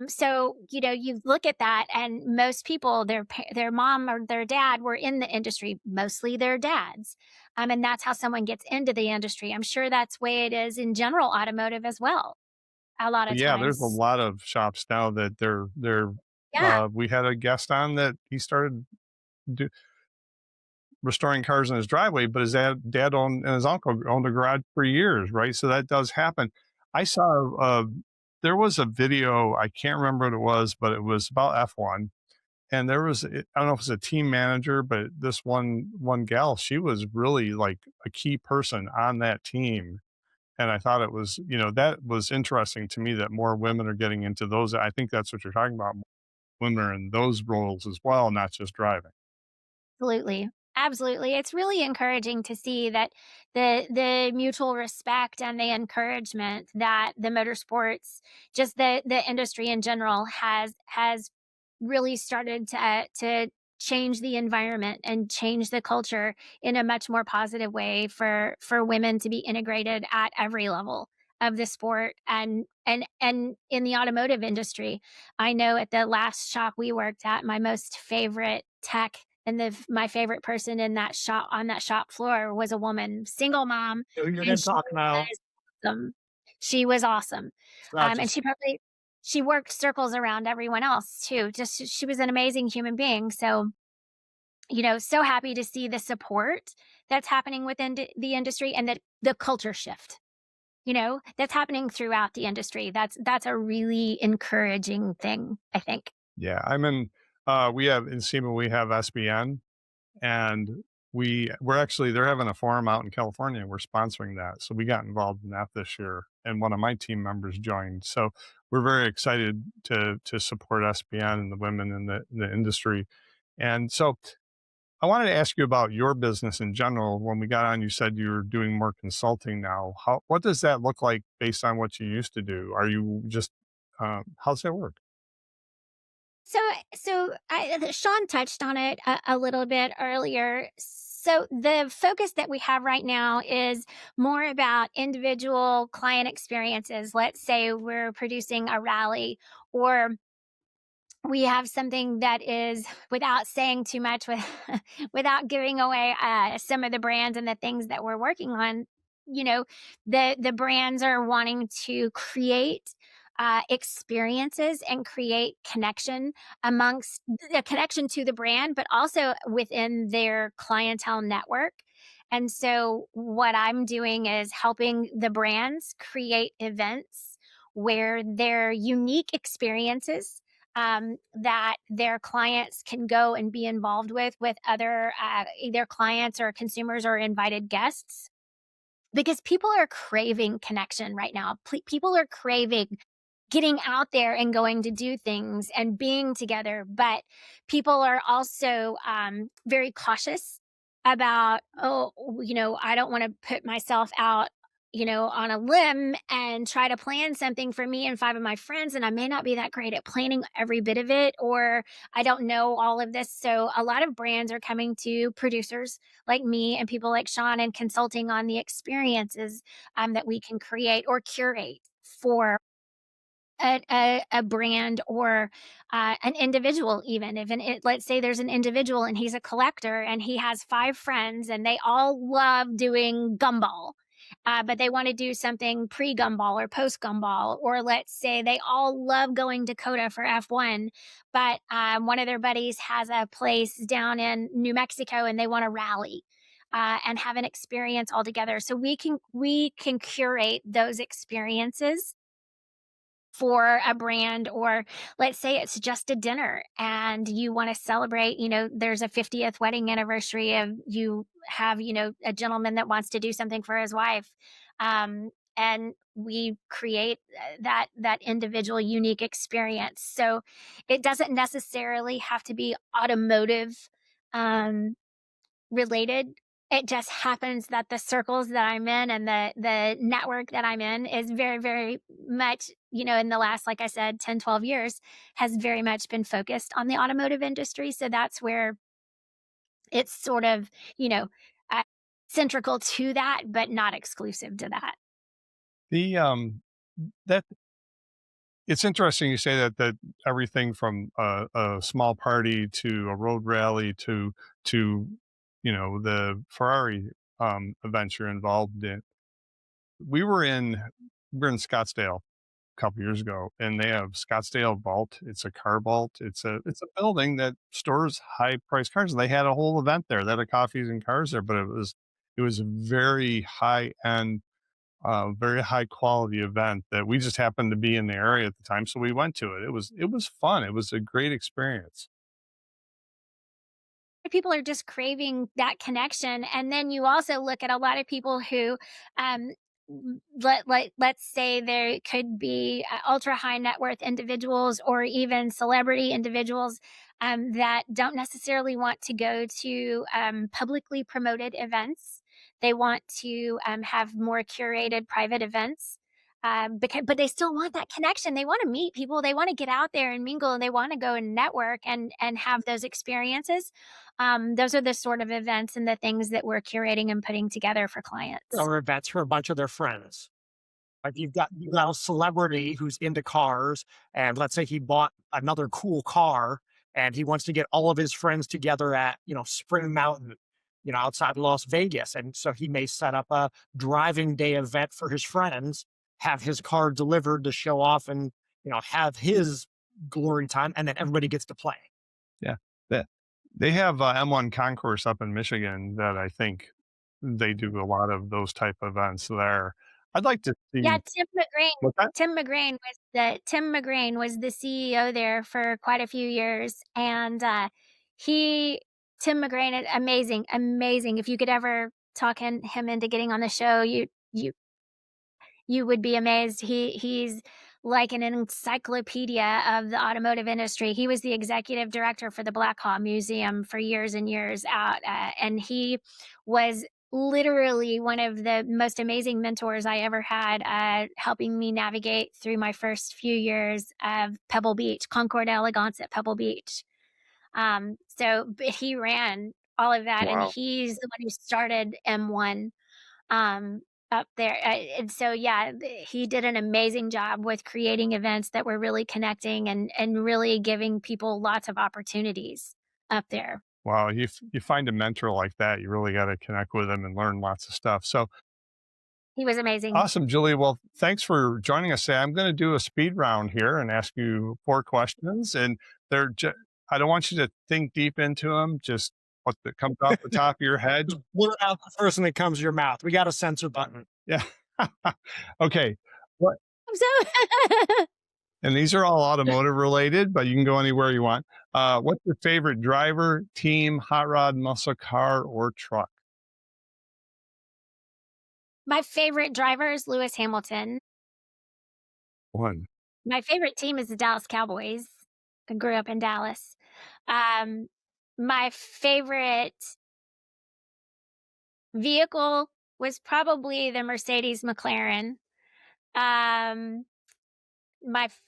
So, you look at that, and most people, their mom or their dad were in the industry, mostly their dads. And that's how someone gets into the industry. I'm sure that's the way it is in general automotive as well. A lot of times. There's a lot of shops now that they're Yeah. We had a guest on that he started restoring cars in his driveway, but his dad owned, and his uncle owned a garage for years, right? So that does happen. I saw there was a video, I can't remember what it was, but it was about F1. And there was, I don't know if it was a team manager, but this one gal, she was really like a key person on that team. And I thought it was, that was interesting to me that more women are getting into those. I think that's what you're talking about. Women are in those roles as well, not just driving. Absolutely. Absolutely. It's really encouraging to see that the mutual respect and the encouragement that the motorsports, just the industry in general has really started to change the environment and change the culture in a much more positive way for women to be integrated at every level of the sport and in the automotive industry. I know at the last shop we worked at, my most favorite tech and my favorite person in that shop on that shop floor was a woman, single mom, You're and gonna she talk now. was awesome. She was awesome. And Just she worked circles around everyone else too. Just she was an amazing human being. So, so happy to see the support that's happening within the industry and that the culture shift, that's happening throughout the industry. That's a really encouraging thing, I think. Yeah. We have in SEMA, we have SBN, and we're actually, they're having a forum out in California. We're sponsoring that. So we got involved in that this year, and one of my team members joined. So we're very excited to support SBN and the women in the industry. And so I wanted to ask you about your business in general. When we got on, you said you're doing more consulting now. What does that look like based on what you used to do? Are you just, how's that work? Sean touched on it a little bit earlier. So the focus that we have right now is more about individual client experiences. Let's say we're producing a rally, or we have something that is, without saying too much, without giving away some of the brands and the things that we're working on. The brands are wanting to create experiences and create connection amongst the connection to the brand, but also within their clientele network. And so what I'm doing is helping the brands create events where their unique experiences that their clients can go and be involved with other either clients or consumers or invited guests, because people are craving connection right now. People are craving getting out there and going to do things and being together, but people are also very cautious about, I don't want to put myself out, on a limb and try to plan something for me and five of my friends, and I may not be that great at planning every bit of it, or I don't know all of this. So a lot of brands are coming to producers like me and people like Sean and consulting on the experiences that we can create or curate for a brand or an individual. Even if let's say there's an individual and he's a collector and he has five friends and they all love doing gumball, but they want to do something pre-gumball or post-gumball. Or let's say they all love going to Coda for F1, but one of their buddies has a place down in New Mexico and they want to rally and have an experience all together. So we can curate those experiences for a brand. Or let's say it's just a dinner and you want to celebrate, there's a 50th wedding anniversary of, you have, a gentleman that wants to do something for his wife. And we create that individual unique experience. So it doesn't necessarily have to be automotive um, related. It just happens that the circles that I'm in and the network that I'm in is very, very much, in the last, like I said, 10, 12 years, has very much been focused on the automotive industry. So that's where it's sort of, uh, centrical to that, but not exclusive to that. The that It's interesting you say that everything from a small party to a road rally to the Ferrari event you're involved in. We were in Scottsdale couple years ago, and they have Scottsdale Vault. It's a car vault. It's a building that stores high priced cars. And they had a whole event there. They had coffees and cars there, but it was a very high end, very high quality event that we just happened to be in the area at the time, so we went to it. It was fun. It was a great experience. People are just craving that connection. And then you also look at a lot of people who, let's say there could be ultra high net worth individuals or even celebrity individuals that don't necessarily want to go to publicly promoted events. They want to have more curated private events. But they still want that connection. They want to meet people. They want to get out there and mingle, and they want to go and network and have those experiences. Those are the sort of events and the things that we're curating and putting together for clients. Or events for a bunch of their friends. Like you've got a celebrity who's into cars, and let's say he bought another cool car, and he wants to get all of his friends together at, Spring Mountain, outside Las Vegas. And so he may set up a driving day event for his friends, have his car delivered to show off and, have his glory time, and then everybody gets to play. Yeah. They have M1 Concourse up in Michigan that I think they do a lot of those type of events there. I'd like to see. Yeah, Tim What's that? Tim McGrain was the CEO there for quite a few years, and Tim McGrain is amazing. If you could ever talk him into getting on the show, you would be amazed. He's like an encyclopedia of the automotive industry. He was the executive director for the Blackhawk Museum for years and years out, and he was literally one of the most amazing mentors I ever had, helping me navigate through my first few years of Pebble Beach, Concord Elegance at Pebble Beach. But he ran all of that, Wow. and he's the one who started M1 up there. And so, yeah, he did an amazing job with creating events that were really connecting and really giving people lots of opportunities up there. Wow, you find a mentor like that, you really got to connect with them and learn lots of stuff. So He was amazing. awesome, Julie. Well, thanks for joining us today. I'm going to do a speed round here and ask you 4 questions, and I don't want you to think deep into them. Just what that comes off the top of your head. Just blurt out the first thing that comes to your mouth. We got a censor button. Yeah. Okay. What? So And these are all automotive related, but you can go anywhere you want. What's your favorite driver, team, hot rod, muscle car, or truck? my favorite driver is Lewis Hamilton. One. My favorite team is the Dallas Cowboys. I grew up in Dallas. My favorite vehicle was probably the Mercedes McLaren. My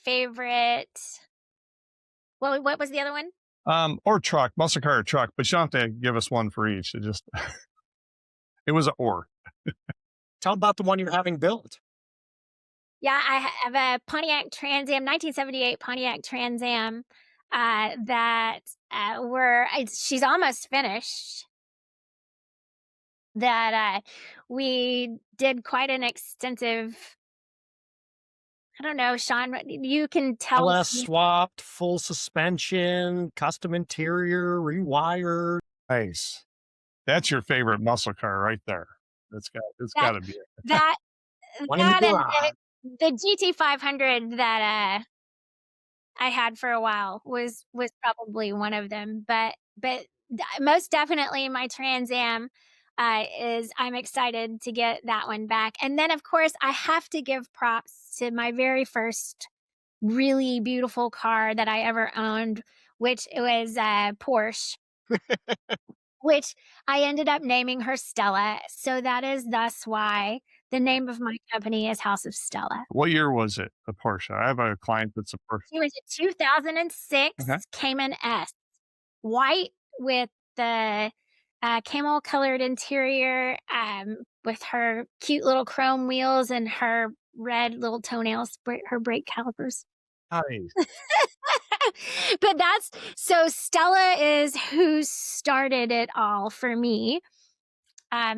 favorite, what was the other one? Or truck, muscle car or truck, but you don't have to give us one for each. It was an or. Tell about the one you're having built. Yeah, I have a Pontiac Trans Am, 1978 Pontiac Trans Am that she's almost finished. That we did quite an extensive, I don't know, Sean, you can tell. LS swapped, full suspension, custom interior, rewired. Nice. That's your favorite muscle car right there. It's got to be it. That One in the garage. the GT500 that I had for a while was probably one of them, but most definitely my Trans Am I'm excited to get that one back. And then of course I have to give props to my very first really beautiful car that I ever owned, which was Porsche. Which I ended up naming her Stella. So that is thus why the name of my company is Haus of Stella. What year was it, a Porsche? I have a client that's a Porsche. It was a 2006 Cayman S, white with the camel colored interior, with her cute little chrome wheels and her red little toenails, her brake calipers. Nice. But so Stella is who started it all for me.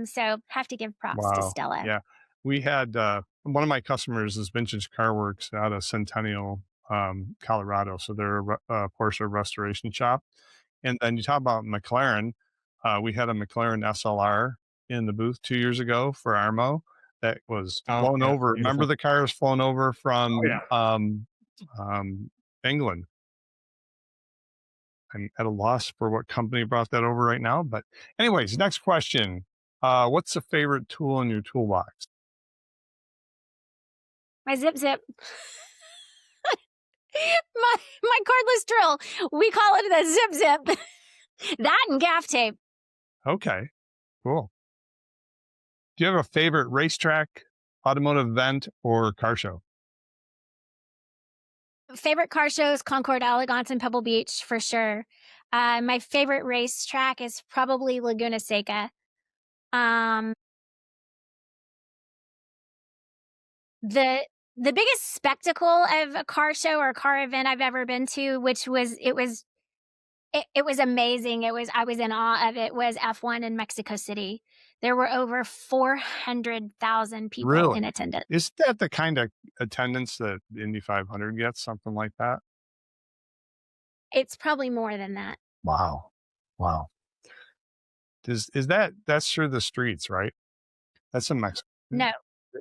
So have to give props to Stella. Yeah. We had one of my customers is Vintage Car Works out of Centennial, Colorado. So they're a Porsche restoration shop. And then you talk about McLaren. We had a McLaren SLR in the booth 2 years ago for Armo that was flown over. Beautiful. Remember the car was flown over from England. I'm at a loss for what company brought that over right now. But anyways, next question. What's the favorite tool in your toolbox? My zip. my cordless drill. We call it the zip. That and gaff tape. Okay, cool. Do you have a favorite racetrack, automotive event, or car show? Favorite car shows, Concord, Elegance, and Pebble Beach for sure. My favorite racetrack is probably Laguna Seca. The biggest spectacle of a car show or car event I've ever been to, which was it was amazing. I was in awe of it, was F1 in Mexico City. There were over 400,000 people in attendance. Is that the kind of attendance that the Indy 500 gets, something like that? It's probably more than that. Wow. Is that's through the streets, right? That's in Mexico. No.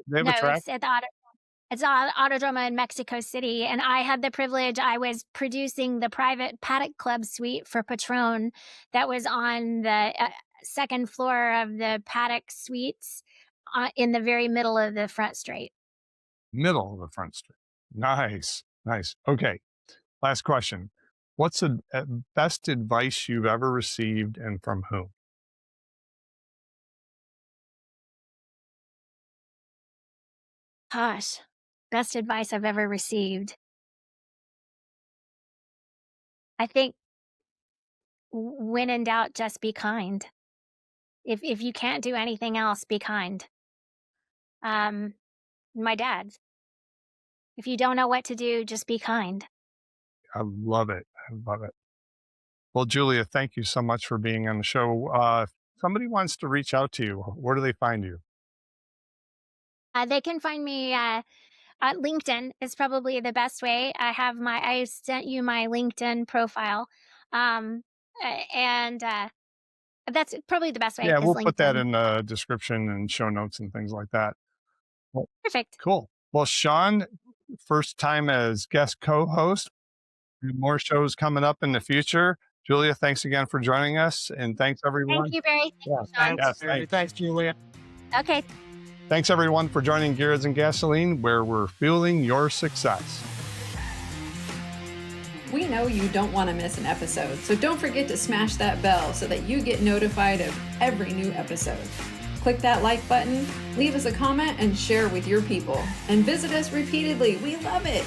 They have a track? It's at the Autodroma in Mexico City, and I had the privilege. I was producing the private paddock club suite for Patron that was on the second floor of the paddock suites in the very middle of the front straight. Middle of the front straight. Nice. Okay, last question. What's the best advice you've ever received, and from whom? Gosh, best advice I've ever received. I think when in doubt, just be kind. If you can't do anything else, be kind. My dad. If you don't know what to do, just be kind. I love it. Well, Julia, thank you so much for being on the show. If somebody wants to reach out to you, where do they find you? They can find me LinkedIn is probably the best way. I sent you my LinkedIn profile. And that's probably the best way. Yeah, we'll LinkedIn. put that in the description and show notes and things like that. Well, perfect. Cool. Well, Sean, first time as guest co-host. More shows coming up in the future. Julia, thanks again for joining us, and thanks everyone. Thank you, Barry. Thanks, Julia. Okay. Thanks everyone for joining Gearheads and Gasoline, where we're fueling your success. We know you don't want to miss an episode, so don't forget to smash that bell so that you get notified of every new episode. Click that like button, leave us a comment, and share with your people. And visit us repeatedly. We love it.